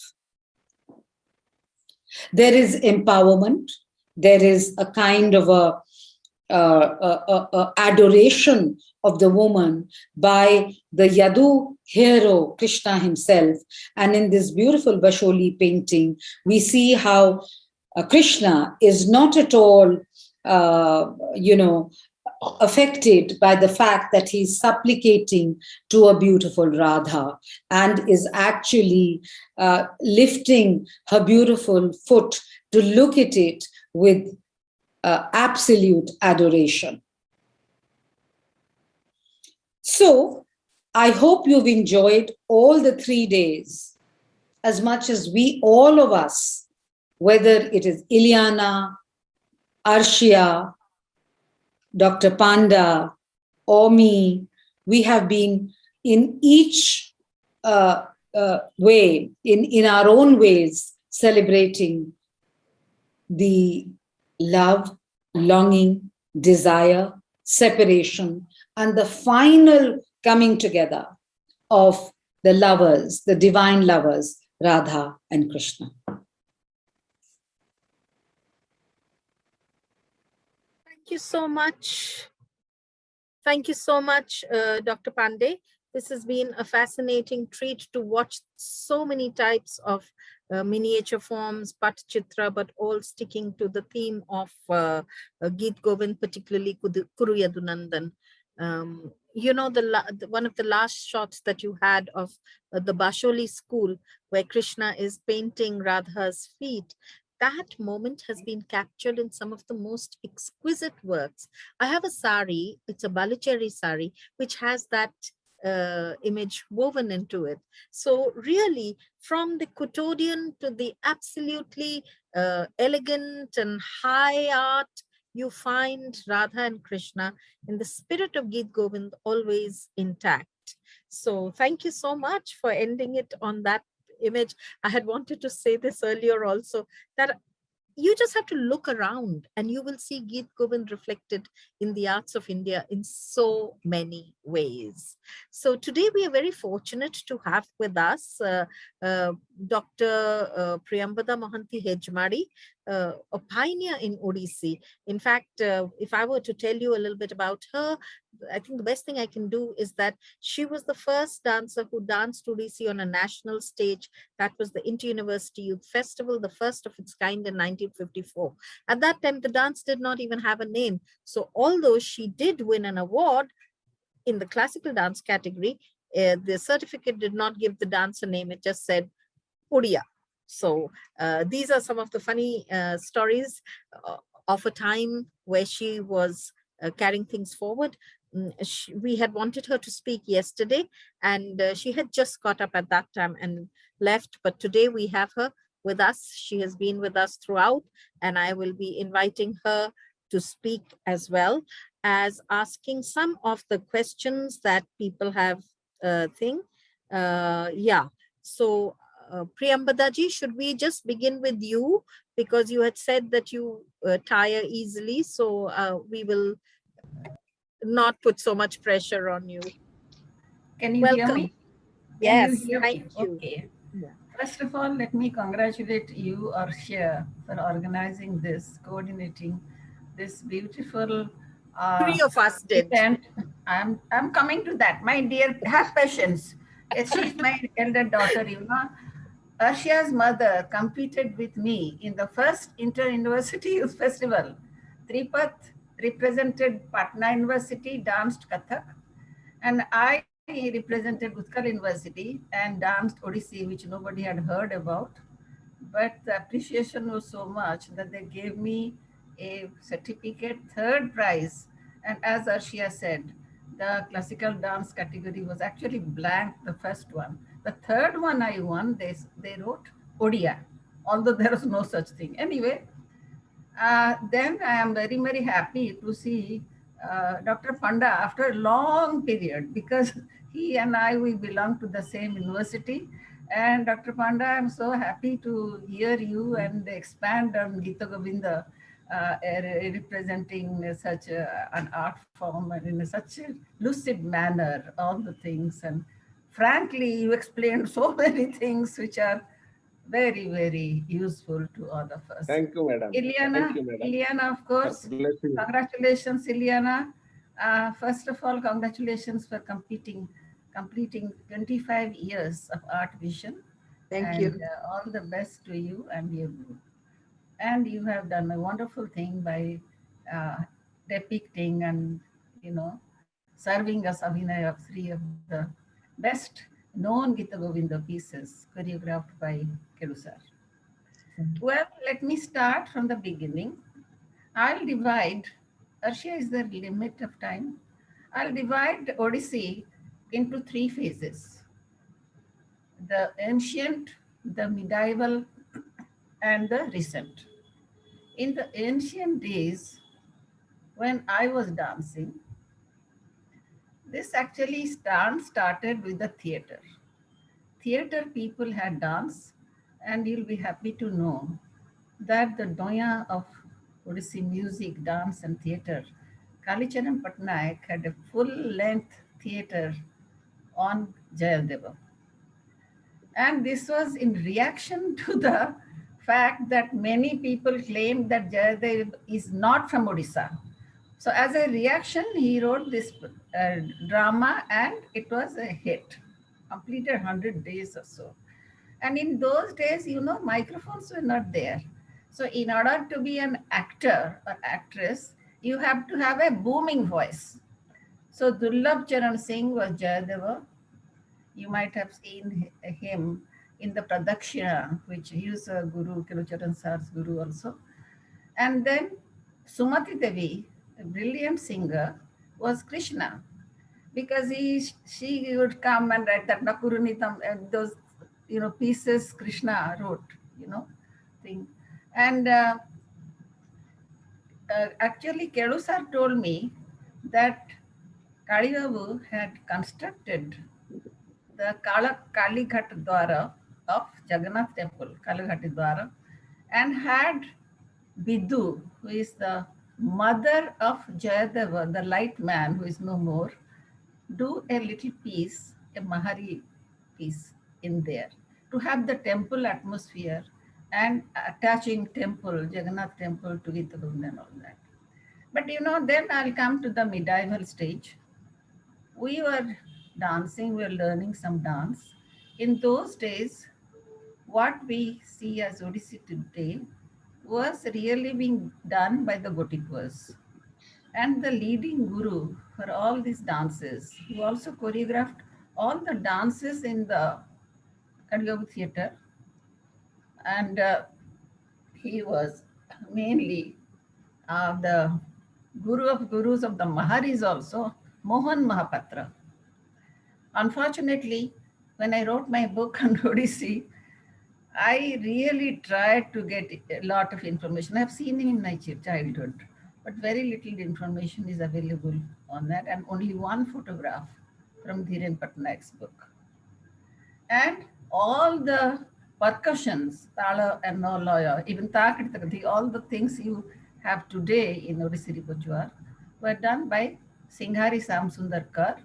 There is empowerment. There is a kind of a adoration of the woman by the Yadu hero, Krishna himself. And in this beautiful Basholi painting, we see how Krishna is not at all, affected by the fact that he's supplicating to a beautiful Radha and is actually lifting her beautiful foot to look at it with absolute adoration. So I hope you've enjoyed all the 3 days as much as we, all of us, whether it is Ileana, Arshia, Dr. Panda, or me, we have been in each way, in our own ways, celebrating the love, longing, desire, separation, and the final coming together of the lovers, the divine lovers, Radha and Krishna. Thank you so much. Thank you so much, Dr. Pandey. This has been a fascinating treat to watch so many types of miniature forms, Patachitra, but all sticking to the theme of Geet Govind, particularly Kuruyadunandana. One of the last shots that you had of the Basholi school, where Krishna is painting Radha's feet, that moment has been captured in some of the most exquisite works. I have a sari, it's a Balicheri sari, which has that image woven into it. So really, from the quotidian to the absolutely elegant and high art, you find Radha and Krishna in the spirit of Geet Govind always intact. So thank you so much for ending it on that image. I had wanted to say this earlier also, that you just have to look around and you will see Geet Govind reflected in the arts of India in so many ways. So today we are very fortunate to have with us Dr. Priyambada Mohanty Hejmari, a pioneer in Odissi. In fact, if I were to tell you a little bit about her, I think the best thing I can do is that she was the first dancer who danced Odissi on a national stage. That was the Inter-University Youth Festival, the first of its kind in 1954. At that time, the dance did not even have a name. So although she did win an award in the classical dance category, the certificate did not give the dance a name. It just said Odia. So these are some of the funny stories of a time where she was carrying things forward. We had wanted her to speak yesterday, and she had just got up at that time and left. But today we have her with us. She has been with us throughout, and I will be inviting her to speak as well as asking some of the questions that people have yeah. So Priyambadaji, should we just begin with you, because you had said that you tire easily, so we will not put so much pressure on you. Can you hear Welcome. me? Yes, Can you hear thank me? you. Okay. Yeah. First of all, let me congratulate you, Arshia, for organizing this, coordinating this beautiful Three of us did. event. I'm coming to that. My dear, have patience. Yes, she's my elder daughter, you know. Arshia's mother competed with me in the first Inter-University Youth Festival. Tripat represented Patna University, danced Kathak, and I represented Utkal University and danced Odissi, which nobody had heard about. But the appreciation was so much that they gave me a certificate, third prize. And as Arshia said, the classical dance category was actually blank, the first one. The third one I won, they wrote Odia, although there was no such thing. Anyway, then I am very, very happy to see Dr. Panda after a long period, because he and I, we belong to the same university. And Dr. Panda, I'm so happy to hear you and expand on Gita Govinda, representing such an art form and in such a lucid manner, all the things. And frankly, you explained so many things which are very, very useful to all of us. Thank you, madam. Ileana, Thank you, madam. Ileana, of course, God bless you. congratulations, Ileana. First of all, congratulations for completing 25 years of Art Vision. Thank you. All the best to you and your group. And you have done a wonderful thing by depicting and, you know, serving us Abhinay of 3 of the best known Gita Govinda pieces choreographed by Kedu sir. Well, let me start from the beginning. I'll divide, Arshia, is there limit of time? I'll divide Odyssey into 3 phases: the ancient, the medieval, and the recent. In the ancient days, when I was dancing, this actually started with the theater. Theater people had dance, and you'll be happy to know that the doyen of Odissi music, dance, and theater, Kalicharan Patnaik, had a full-length theater on Jayadeva. And this was in reaction to the fact that many people claimed that Jayadev is not from Odisha. So as a reaction, he wrote this drama, and it was a hit, completed 100 days or so. And in those days, you know, microphones were not there. So in order to be an actor or actress, you have to have a booming voice. So Dullabh Charan Singh was Jayadeva. You might have seen him in the Pradakshina, which he was a guru, Kelucharan Sar's guru also. And then Sumati Devi, a brilliant singer, was Krishna, because she would come and write that Nakurunitam and those, you know, pieces Krishna wrote, you know, thing. And actually Kedu sir told me that Kali Babu had constructed the Kali Ghat Dwara of Jagannath Temple, Kali Ghat Dwara, and had Bidu, who is the mother of Jayadeva, the light man who is no more, do a little piece, a Mahari piece in there, to have the temple atmosphere and attaching temple, Jagannath temple to Gita Govinda and all that. But you know, then I'll come to the medieval stage. We were dancing, we were learning some dance. In those days, what we see as Odissi today was really being done by the Gotikwars. And the leading guru for all these dances, who also choreographed all the dances in the Kaliyabu theater, And he was mainly the guru of gurus of the Maharis also, Mohan Mahapatra. Unfortunately, when I wrote my book on Odissi, I really tried to get a lot of information. I've seen him in my childhood, but very little information is available on that, and only one photograph from Dhiren Patnaik's book. And all the percussions, tala and all, even takati, all the things you have today in Odissi Repertoire were done by Singhari Samsundarkar,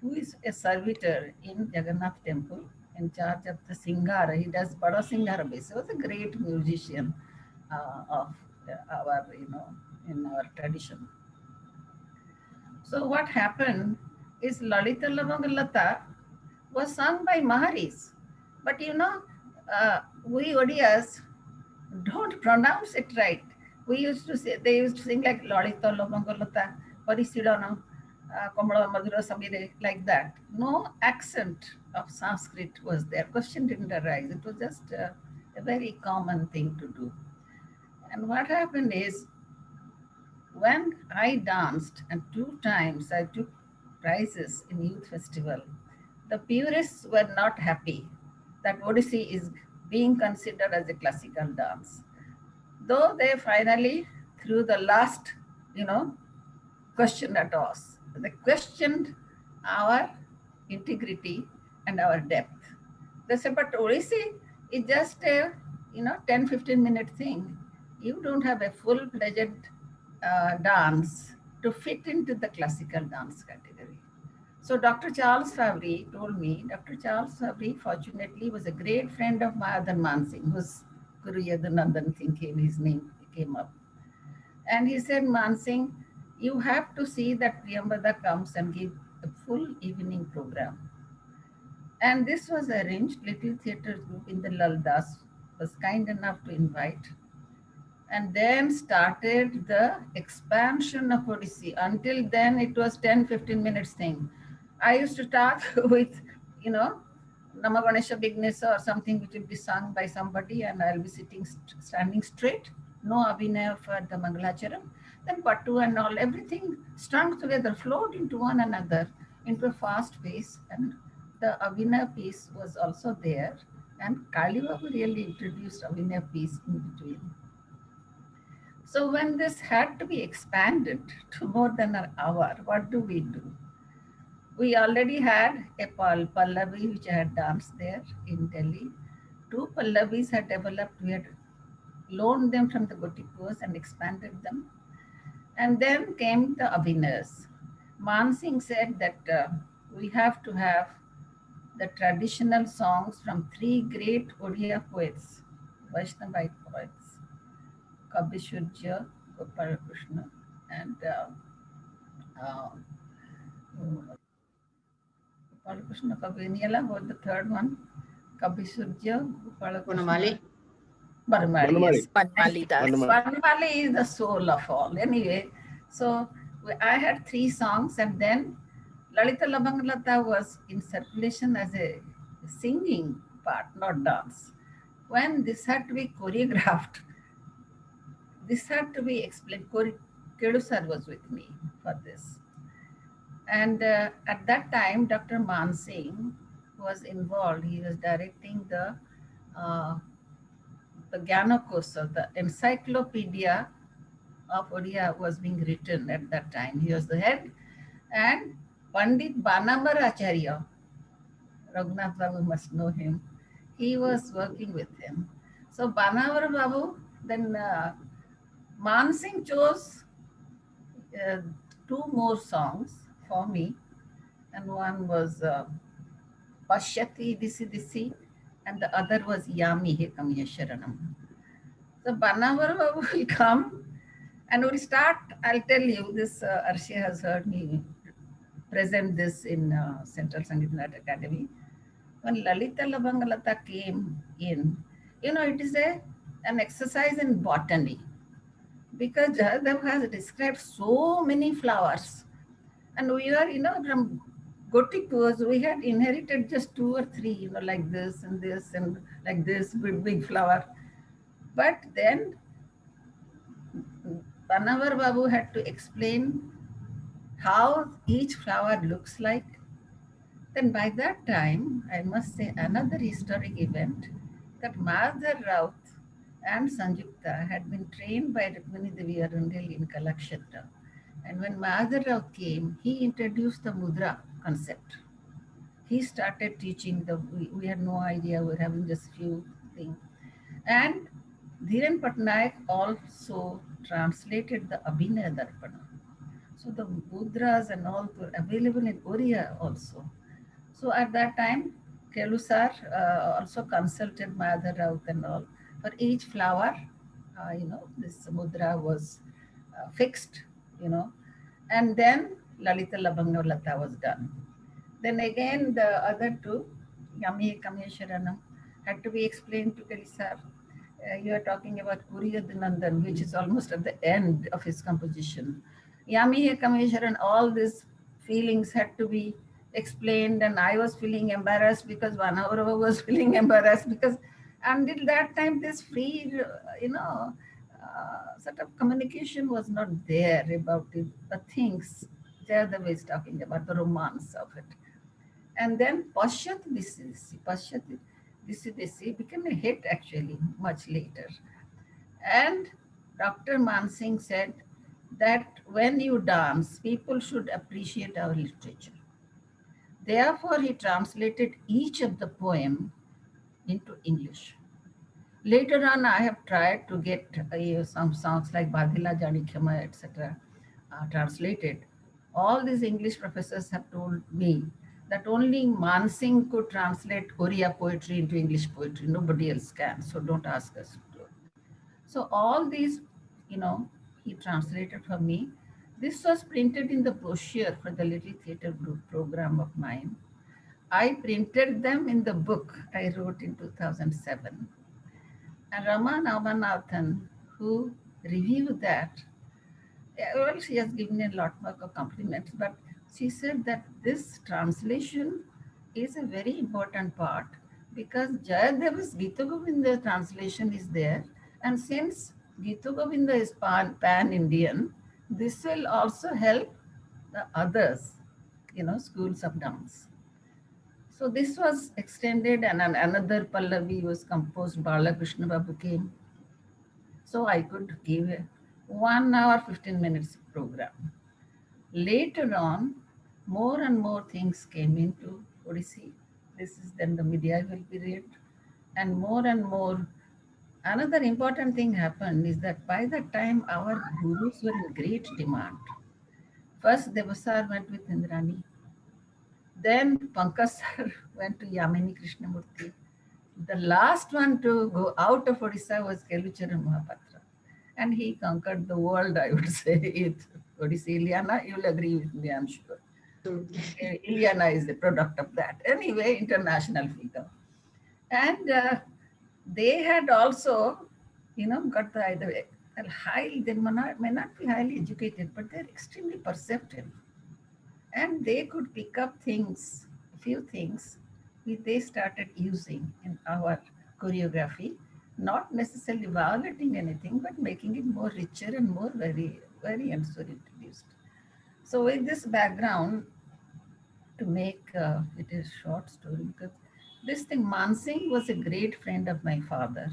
who is a servitor in Jagannath Temple in charge of the Singhara. He does Bada Singhara base. He was a great musician of our, in our tradition. So what happened is Lalita Lavangalata was sung by Maharis. But we Odias don't pronounce it right. We used to say, they used to sing like Lalita Lavangalata, Parisidana, Kamala Madhura Samire, like that. No accent of Sanskrit was there. Question didn't arise. It was just a very common thing to do. And what happened is, when I danced, and 2 times I took prizes in youth festival, the purists were not happy that Odissi is being considered as a classical dance. Though they finally threw the last, question at us. They questioned our integrity and our depth. They said, but Odissi is just a 10-15 minute thing. You don't have a full-fledged dance to fit into the classical dance category. So Dr. Charles Fabry told me, Dr. Charles Fabry fortunately was a great friend of Mahadan Mansingh, whose Kuruyadunandana thing his name came up. And he said, Mansingh, you have to see that Priyambada comes and give a full evening program. And this was arranged. Little theatre group in the Laldas was kind enough to invite. And then started the expansion of Odissi. Until then, it was 10-15 minutes thing. I used to start with, Namaganesha Bignesa or something which will be sung by somebody, and I'll be standing straight. No abhinaya for the Mangalacharam. Then Pattu and all, everything strung together, flowed into one another into a fast pace. And the abhinaya piece was also there. And Kalibabu really introduced abhinaya piece in between. So when this had to be expanded to more than an hour, what do? We already had a Pallavi which I had danced there in Delhi. 2 Pallavis had developed. We had loaned them from the Gotikurs and expanded them. And then came the Abhinayas. Mansingh said that we have to have the traditional songs from 3 great Odia poets, Vaishnavite poets, Kabishurja, Gopal Krishna, and Gopal Krishna Kaviniala was the 3rd one. Kabishurja, Gopal Krishna. Banmali, yes. Banmali does. Banmali is the soul of all. Anyway, so I had 3 songs, and then Lalita Labangalata was in circulation as a singing part, not dance. When this had to be choreographed, this had to be explained. Kedu sir was with me for this. And at that time, Dr. Mansingh was involved. He was directing the Gyanakosa, the encyclopedia of Odia was being written at that time. He was the head. And Pandit Banamar Acharya, Raghunath Babu must know him, he was working with him. So Banamar Babu, then Mansingh chose 2 more songs for me. And one was Pashyati Disi Disi, and the other was Yami He Kamya Sharanam. So Banamar Babu will come and we'll start. I'll tell you this, Arshia has heard me present this in Central Sangeet Natak Academy. When Lalita Labangalata came in, it is an exercise in botany, because Jayadev has described so many flowers. And we are, from Gotik was, we had inherited just 2 or 3, like this and like this with big flower. But then Panavar Babu had to explain how each flower looks like. Then by that time, I must say another historic event, that Madhar Raut and Sanjukta had been trained by Rukmini Devi Arundel in Kalakshetra. And when Madhar Raut came, he introduced the mudra concept. He started teaching we had no idea, we were having just few things. And Dhiren Patnaik also translated the Abhinaya Darpana. So the mudras and all were available in Oriya also. So at that time, Kelusar also consulted Madhar Raut and all. For each flower, this mudra was fixed, and then Lalita Labanga Lata was done. Then again, the other two, Yami Kamesharanam, had to be explained to Kelisar. You are talking about Kuruyadunandana, which is almost at the end of his composition. Yami Kamesharan, all these feelings had to be explained, and I was feeling embarrassed because Vanavarava was feeling embarrassed because until that time, this free, sort of communication was not there about the things Jayadeva is talking about, the romance of it. And then Pashyat Disi became a hit actually much later. And Dr. Mansingh said that when you dance, people should appreciate our literature. Therefore, he translated each of the poem into English. Later on, I have tried to get some songs like Badila Jani Khema, etc. Translated. All these English professors have told me that only Mansingh could translate Oriya poetry into English poetry. Nobody else can, so don't ask us to. So all these, he translated for me. This was printed in the brochure for the Little Theatre Group program of mine. I printed them in the book I wrote in 2007. And Rama Namanathan, who reviewed that, well, she has given a lot more compliments, but she said that this translation is a very important part because Jayadeva's Gita Govinda translation is there. And since Gita Govinda is pan-Indian, this will also help the others, schools of dance. So this was extended, and another Pallavi was composed, Balakrishna Babu came. So I could give a 1 hour, 15 minutes program. Later on, more and more things came into Odissi. This is then the medieval period. And more, another important thing happened is that by that time, our gurus were in great demand. First, Devasar went with Indrani. Then Pankaj sir went to Yamini Krishnamurti. The last one to go out of Odisha was Kelucharan Mahapatra. And he conquered the world, I would say. Odissi Ilyana, you'll agree with me, I'm sure. Ilyana is the product of that. Anyway, international figure. And they had also, got the either they may not be highly educated, but they're extremely perceptive. And they could pick up things, a few things, which they started using in our choreography, not necessarily violating anything, but making it more richer and more very, very introduced. So with this background, to make it a short story, because this thing, Mansingh was a great friend of my father,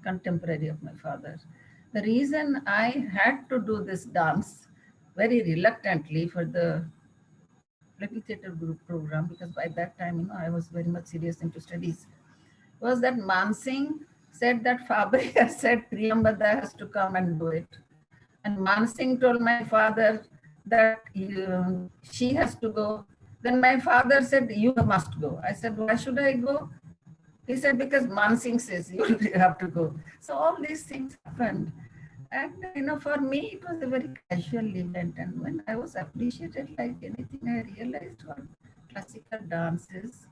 contemporary of my father. The reason I had to do this dance very reluctantly for the Little Theatre Group program, because by that time, I was very much serious into studies, was that Mansingh said that Fabri has said Priyambada has to come and do it. And Mansingh told my father that she has to go. Then my father said, you must go. I said, why should I go? He said, because Mansingh says you have to go. So all these things happened. And, for me, it was a very casual event. And when I was appreciated like anything, I realized what classical dance is.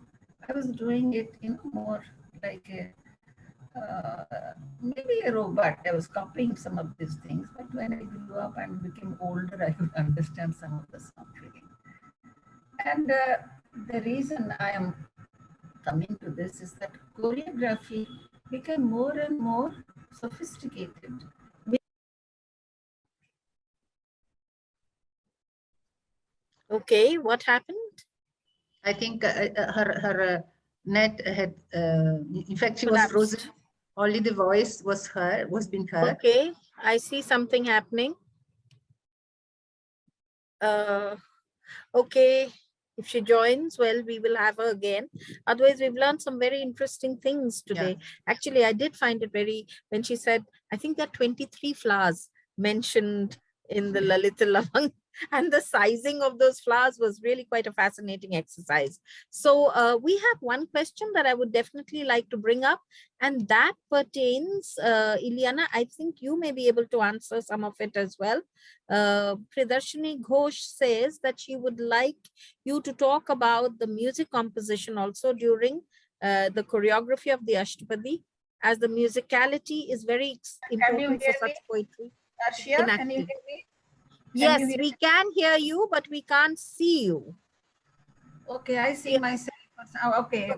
I was doing it, more like maybe a robot. I was copying some of these things. But when I grew up and became older, I could understand some of the song feeling. And the reason I am coming to this is that choreography became more and more sophisticated. Okay, what happened? I think her net had, in fact, she was Collapsed. frozen. Only the voice was being heard. Okay, I see something happening. Okay, if she joins, well, we will have her again. Otherwise, we've learned some very interesting things today. Actually, I did find it very, when she said, I think there are 23 flowers mentioned in the Lalita Lavang, and the sizing of those flowers was really quite a fascinating exercise. So we have one question that I would definitely like to bring up, and that pertains, Ileana, I think you may be able to answer some of it as well. Pridarshini Ghosh says that she would like you to talk about the music composition also during the choreography of the Ashtapadi, as the musicality is very important for such poetry. Arshia, can you hear me? Yes, we can hear you, but we can't see you. Okay, I see myself. Okay.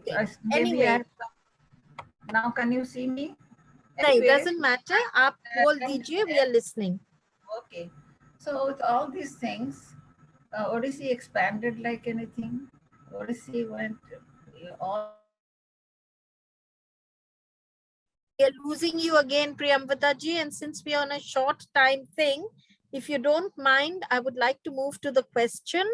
Anyway. Now can you see me? No, it doesn't matter. Aap bol dijiye, we are listening. Okay. So with all these things, Odissi expanded like anything. Odissi went all. We are losing you again, Priyamvada ji, and since we are on a short time thing, if you don't mind, I would like to move to the question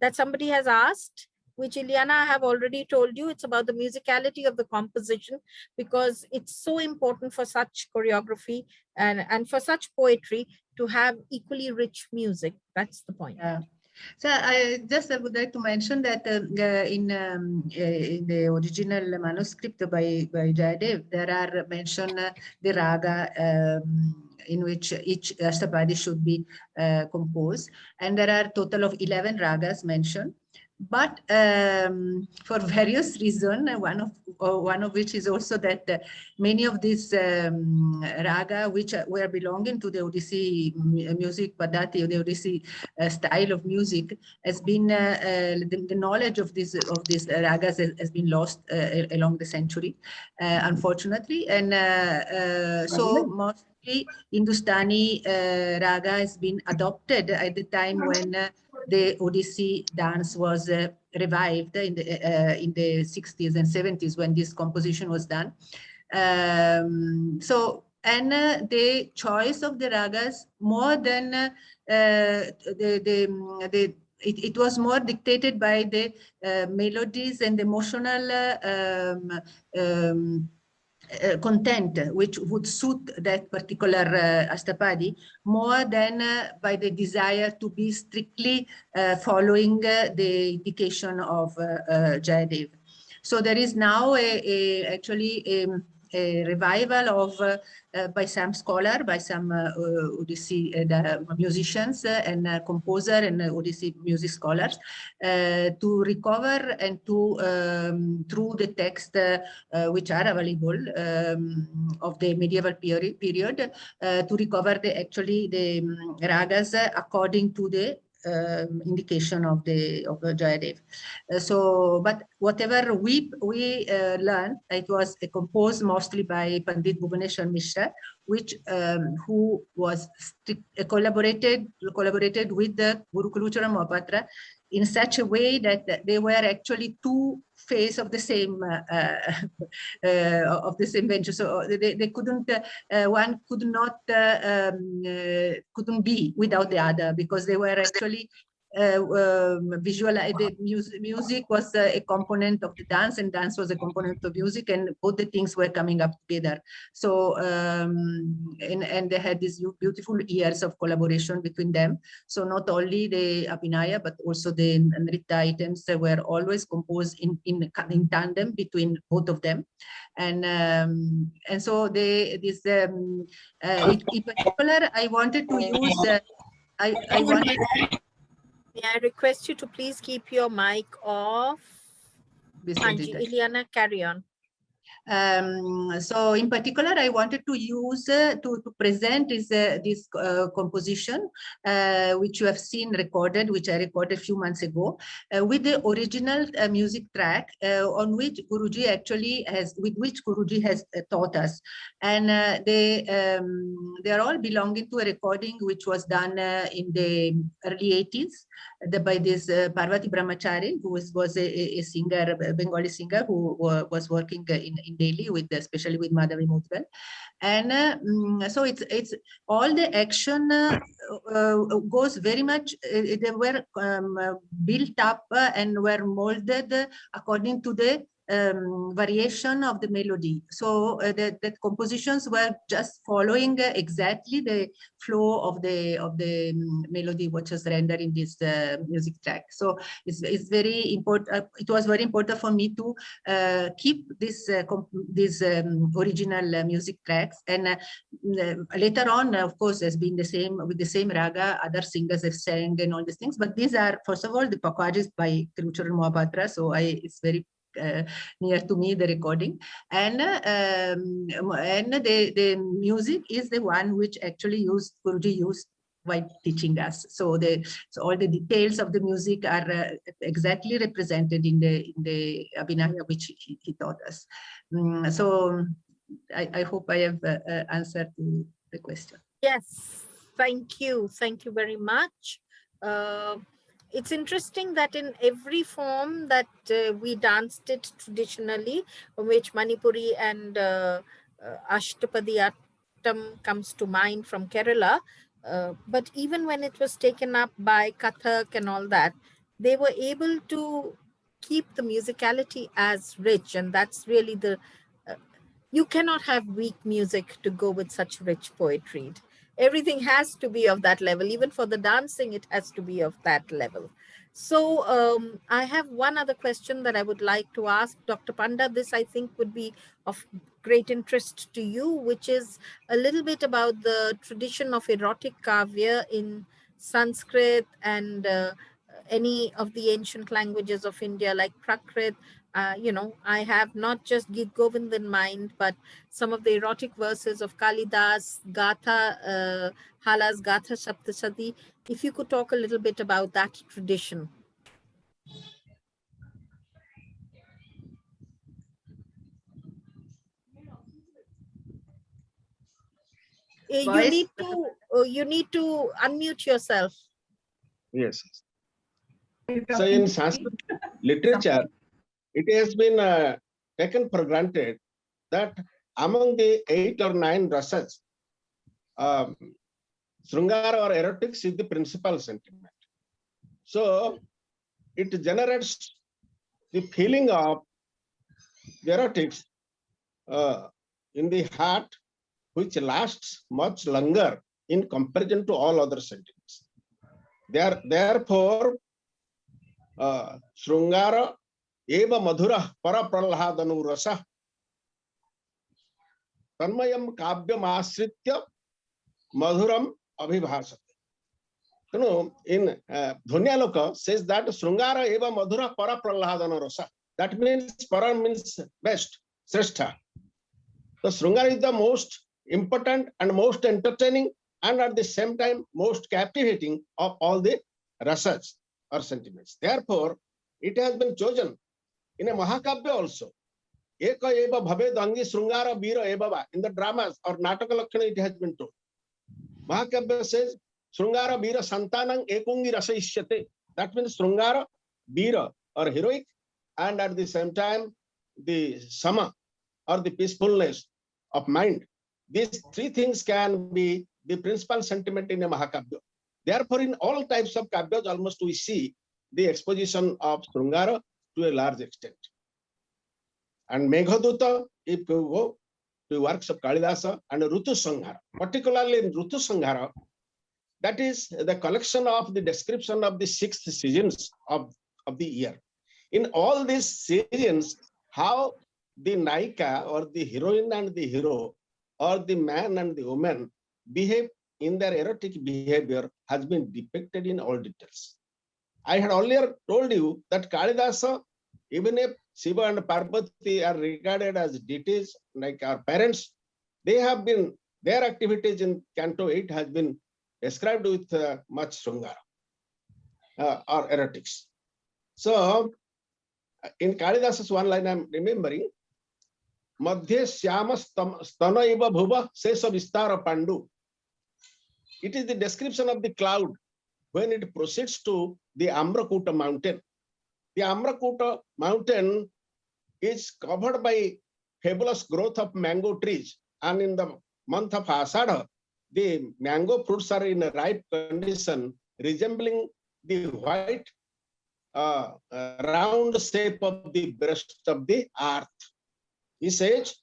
that somebody has asked, which Ileana I have already told you. It's about the musicality of the composition, because it's so important for such choreography and for such poetry to have equally rich music. That's the point. So I would like to mention that in the original manuscript by Jayadev, there are mentioned the raga in which each ashtapadi should be composed, and there are total of 11 ragas mentioned. But for various reasons, one of which is also that many of these raga, which were belonging to the Odissi music Padati, or the Odissi style of music, has been the knowledge of these ragas has been lost along the century, unfortunately, and so mostly Hindustani raga has been adopted at the time when the Odissi dance was revived in the 60s and 70s, when this composition was done. The choice of the ragas, more than it was more dictated by the melodies and emotional content which would suit that particular ashtapadi, more than by the desire to be strictly following the indication of Jayadev. So there is now actually a revival of by some scholar, by some Odissi musicians and composer and Odissi music scholars to recover and to through the text which are available of the medieval period to recover the ragas according to the indication of the Jayadev. But whatever we learned, it was composed mostly by Pandit Bhuvaneshwar Mishra, which who was collaborated with the Guru Kulucharan Mohapatra in such a way that they were actually two faces of the same venture. So they couldn't, one could not, couldn't be without the other, because they were actually the music was a component of the dance, and dance was a component of music, and both the things were coming up together. So and they had these beautiful years of collaboration between them. So not only the Abhinaya, but also the Nritta items were always composed in tandem between both of them. And so in particular, I wanted to use May I request you to please keep your mic off? Anji, Ileana, carry on. So in particular, I wanted to use to present is this composition, which you have seen recorded, which I recorded a few months ago, with the original music track on which Guruji actually has, with which Guruji has taught us. And they are all belonging to a recording which was done in the early 80s by this Parvati Brahmachari, who was a singer, a Bengali singer who was working in Delhi with, especially with Madhavi Mudgal. And so it's all the action goes very much, they were built up and were molded according to the variation of the melody. So the compositions were just following exactly the flow of the melody which was rendered in this music track. So it's very important. It was very important for me to keep this original music tracks. And later on, of course, has been the same with the same raga. Other singers have sang and all these things. But these are, first of all, the Pakwajas by Tiruchurul Mohapatra. So it's very near to me, the recording, and the music is the one which actually Guruji used while teaching us. So all the details of the music are exactly represented in the Abhinaya which he taught us. So I hope I have answered the question. Yes, thank you very much. It's interesting that in every form that we danced it traditionally, which Manipuri and Ashtapadi Attam comes to mind from Kerala, but even when it was taken up by Kathak and all that, they were able to keep the musicality as rich, and that's really the you cannot have weak music to go with such rich poetry. Everything has to be of that level. Even for the dancing, it has to be of that level. So I have one other question that I would like to ask Dr. Panda. This, I think, would be of great interest to you, which is a little bit about the tradition of erotic kavya in Sanskrit and any of the ancient languages of India, like Prakrit. I have not just Git Govind in mind, but some of the erotic verses of Kalidas, Gatha, Halas, Gatha Saptasati. If you could talk a little bit about that tradition. You need to unmute yourself. Yes. So in Sanskrit literature, it has been taken for granted that among the 8 or 9 rasas, Srungara or erotics is the principal sentiment. So it generates the feeling of the erotics in the heart, which lasts much longer in comparison to all other sentiments. Therefore, Srungara eva madhura para pralhadanu rasa tanmayam kavyam asritya madhuram abhibhasate. In Dhunyaloka says that Srungara eva madhura para pralhadana rasa. That means para means best, srestha. So Srungara is the most important and most entertaining and at the same time most captivating of all the rasas or sentiments. Therefore, it has been chosen in a Mahakavya also. Eka eva bhave dangi Srungara bira evava. In the dramas or Nataka Lakshana, it has been told. Mahakavya says, Srungara bira santanang ekungi rasa ishyate. That means Srungara, bira or heroic, and at the same time, the sama or the peacefulness of mind. These 3 things can be the principal sentiment in a Mahakavya. Therefore, in all types of kavyas, almost we see the exposition of Srungara to a large extent. And Meghaduta, if you go to works of Kalidasa and Rutu Sanghara, particularly in Rutu Sanghara, that is the collection of the description of the 6 seasons of the year. In all these seasons, how the Naika or the heroine and the hero or the man and the woman behave in their erotic behavior has been depicted in all details. I had earlier told you that Kalidasa, even a Shiva and Parvati are regarded as deities like our parents. They have been, their activities in Canto 8 has been described with much Srungara or erotics. So in Kalidas's one line I'm remembering, Madhye Syama Stana Iva Bhuva Sesa Vistara Pandu. It is the description of the cloud when it proceeds to the Amrakuta mountain. The Amrakuta mountain is covered by fabulous growth of mango trees, and in the month of Ashada, the mango fruits are in a ripe condition, resembling the white round shape of the breast of the earth. He says,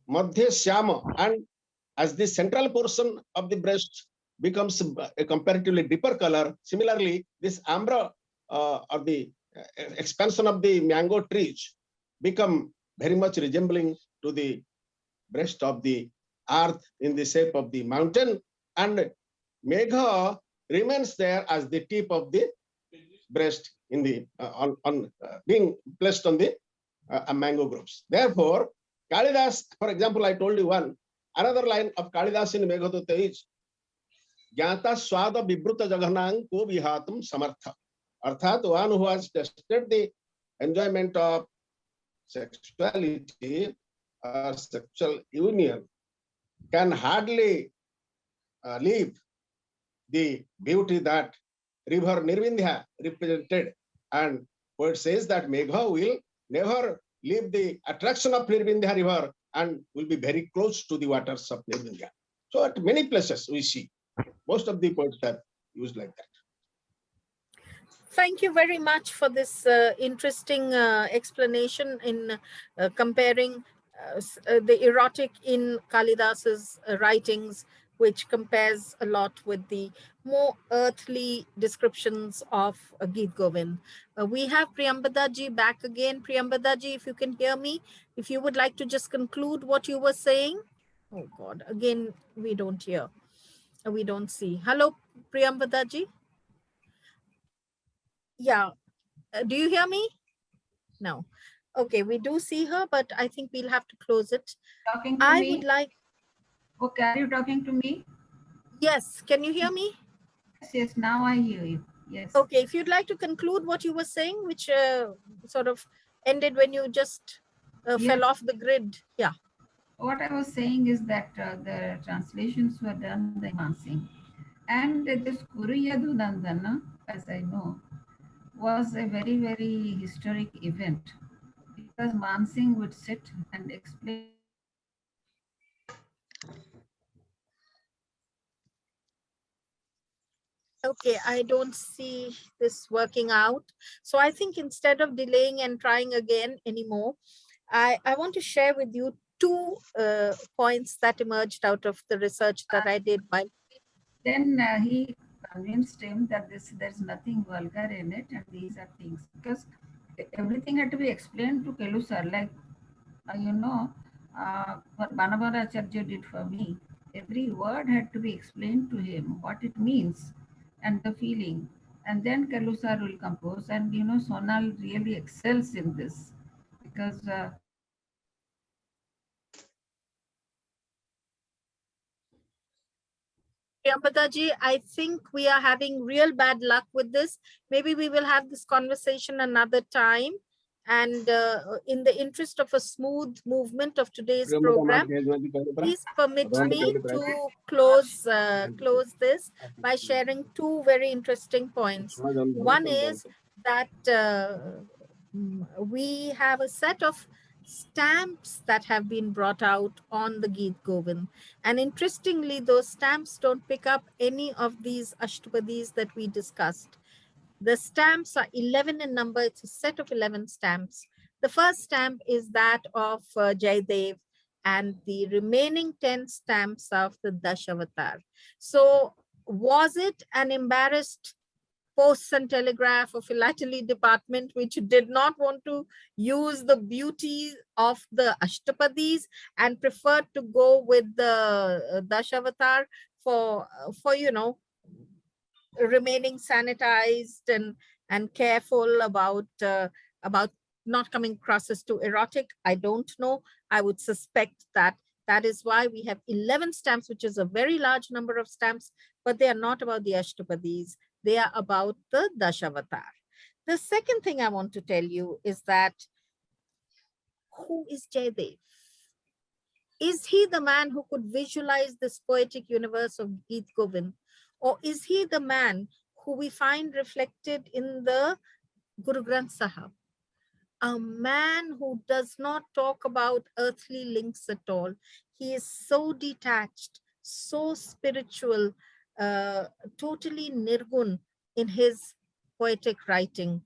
Madhya Syama, and as the central portion of the breast becomes a comparatively deeper color, similarly, this ambra or the expansion of the mango trees become very much resembling to the breast of the earth in the shape of the mountain, and Megha remains there as the tip of the breast in the being placed on the mango groves. Therefore, Kalidas, for example, I told you one, another line of Kalidas in Meghaduta is Jnata Swada Vibruta Jaganang Ko Vihatum Samartha. Arthat, one who has tested the enjoyment of sexuality or sexual union can hardly leave the beauty that river Nirvindhya represented. And poet says that Megha will never leave the attraction of Nirvindhya river and will be very close to the waters of Nirvindhya. So at many places we see, most of the poets have used like that. Thank you very much for this interesting explanation in comparing the erotic in Kalidas's writings, which compares a lot with the more earthly descriptions of Geet Govind. We have Priyambada ji back again. Priyambada ji, if you can hear me, if you would like to just conclude what you were saying. Oh God, again, we don't hear. We don't see. Hello, Priyambada ji. Yeah. Do you hear me? No. Okay, we do see her, but I think we'll have to close it. Talking to I me? would like, Okay, are you talking to me? yes, can you hear me? Yes, yes, now I hear you. Yes. Okay, if you'd like to conclude what you were saying, which sort of ended when you just fell off the grid. Yeah. What I was saying is that the translations were done by Mansingh. And this Kuruyadunandana, as I know, was a very, very historic event because Mansingh would sit and explain. Okay, I don't see this working out. So I think instead of delaying and trying again anymore, I want to share with you two points that emerged out of the research that I did by. Then he convinced him that there's nothing vulgar in it, and these are things because everything had to be explained to Kelu sir. Like what Banavaracharya did for me. Every word had to be explained to him, what it means, and the feeling. And then Kelu sir will compose, and Sonal really excels in this because. Priyambada ji, I think we are having real bad luck with this. Maybe we will have this conversation another time. And in the interest of a smooth movement of today's program, please permit me to close this by sharing two very interesting points. One is that we have a set of stamps that have been brought out on the Geet Govind. And interestingly, those stamps don't pick up any of these ashtapadis that we discussed. The stamps are 11 in number. It's a set of 11 stamps. The first stamp is that of Jaidev, and the remaining 10 stamps of the Dashavatar. So was it an embarrassed Posts and Telegraph or Philately Department, which did not want to use the beauty of the Ashtapadis and preferred to go with the Dashavatar for remaining sanitized and careful about not coming across as too erotic. I don't know. I would suspect that that is why we have 11 stamps, which is a very large number of stamps, but they are not about the Ashtapadis. They are about the Dashavatar. The second thing I want to tell you is that who is Jaydev? Is he the man who could visualize this poetic universe of Geet Govind? Or is he the man who we find reflected in the Guru Granth Sahib? A man who does not talk about earthly links at all. He is so detached, so spiritual, totally nirgun in his poetic writing,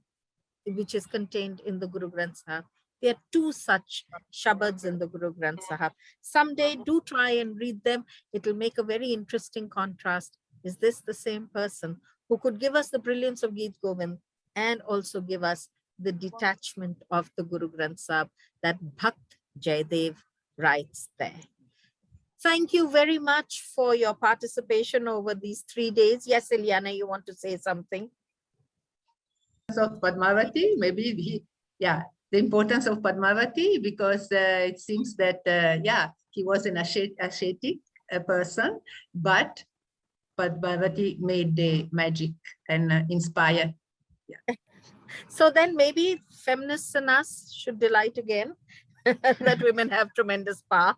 which is contained in the Guru Granth Sahib. There are two such shabads in the Guru Granth Sahib. Someday do try and read them. It will make a very interesting contrast. Is this the same person who could give us the brilliance of Geet Govind and also give us the detachment of the Guru Granth Sahib that Bhakt Jaydev writes there? Thank you very much for your participation over these 3 days. Yes, Ilyana, you want to say something? Of Padmavati, maybe the importance of Padmavati, because it seems that he was an ascetic person, but Padmavati made the magic and inspired. So then maybe feminists and us should delight again that women have tremendous power.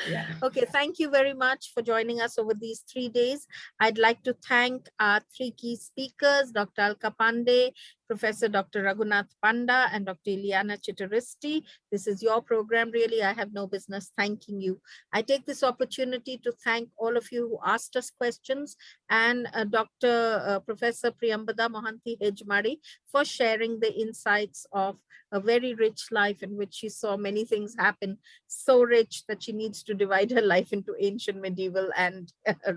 Yeah. Okay, thank you very much for joining us over these 3 days. I'd like to thank our 3 key speakers, Dr. Alka Pandey, Professor Dr. Raghunath Panda, and Dr. Ilyana Chitaristi. This is your program, really. I have no business thanking you. I take this opportunity to thank all of you who asked us questions, and Professor Priyambada Mohanty Hejmari for sharing the insights of a very rich life in which she saw many things happen, so rich that she needs to divide her life into ancient, medieval, and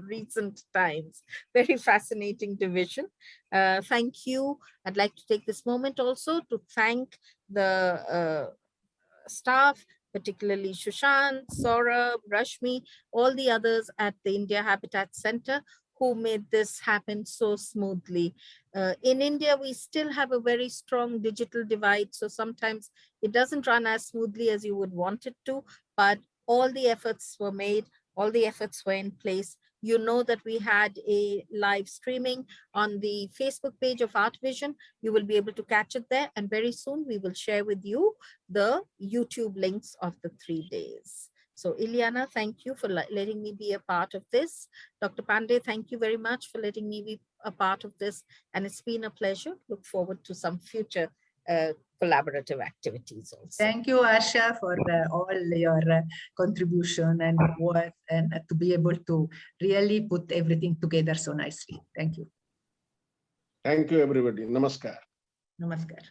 recent times. Very fascinating division. Thank you. I'd like to take this moment also to thank the staff, particularly Shushant, Saurabh, Rashmi, all the others at the India Habitat Center who made this happen so smoothly. In India, we still have a very strong digital divide, so sometimes it doesn't run as smoothly as you would want it to, but all the efforts were made, all the efforts were in place. You know that we had a live streaming on the Facebook page of Art Vision. You will be able to catch it there, and very soon we will share with you the YouTube links of the 3 days. So Ilyana, thank you for letting me be a part of this. Dr. Pandey, thank you very much for letting me be a part of this. And it's been a pleasure. Look forward to some future collaborative activities also. Thank you, Asha, for all your contribution and work, and to be able to really put everything together so nicely. Thank you. Thank you, everybody. Namaskar. Namaskar.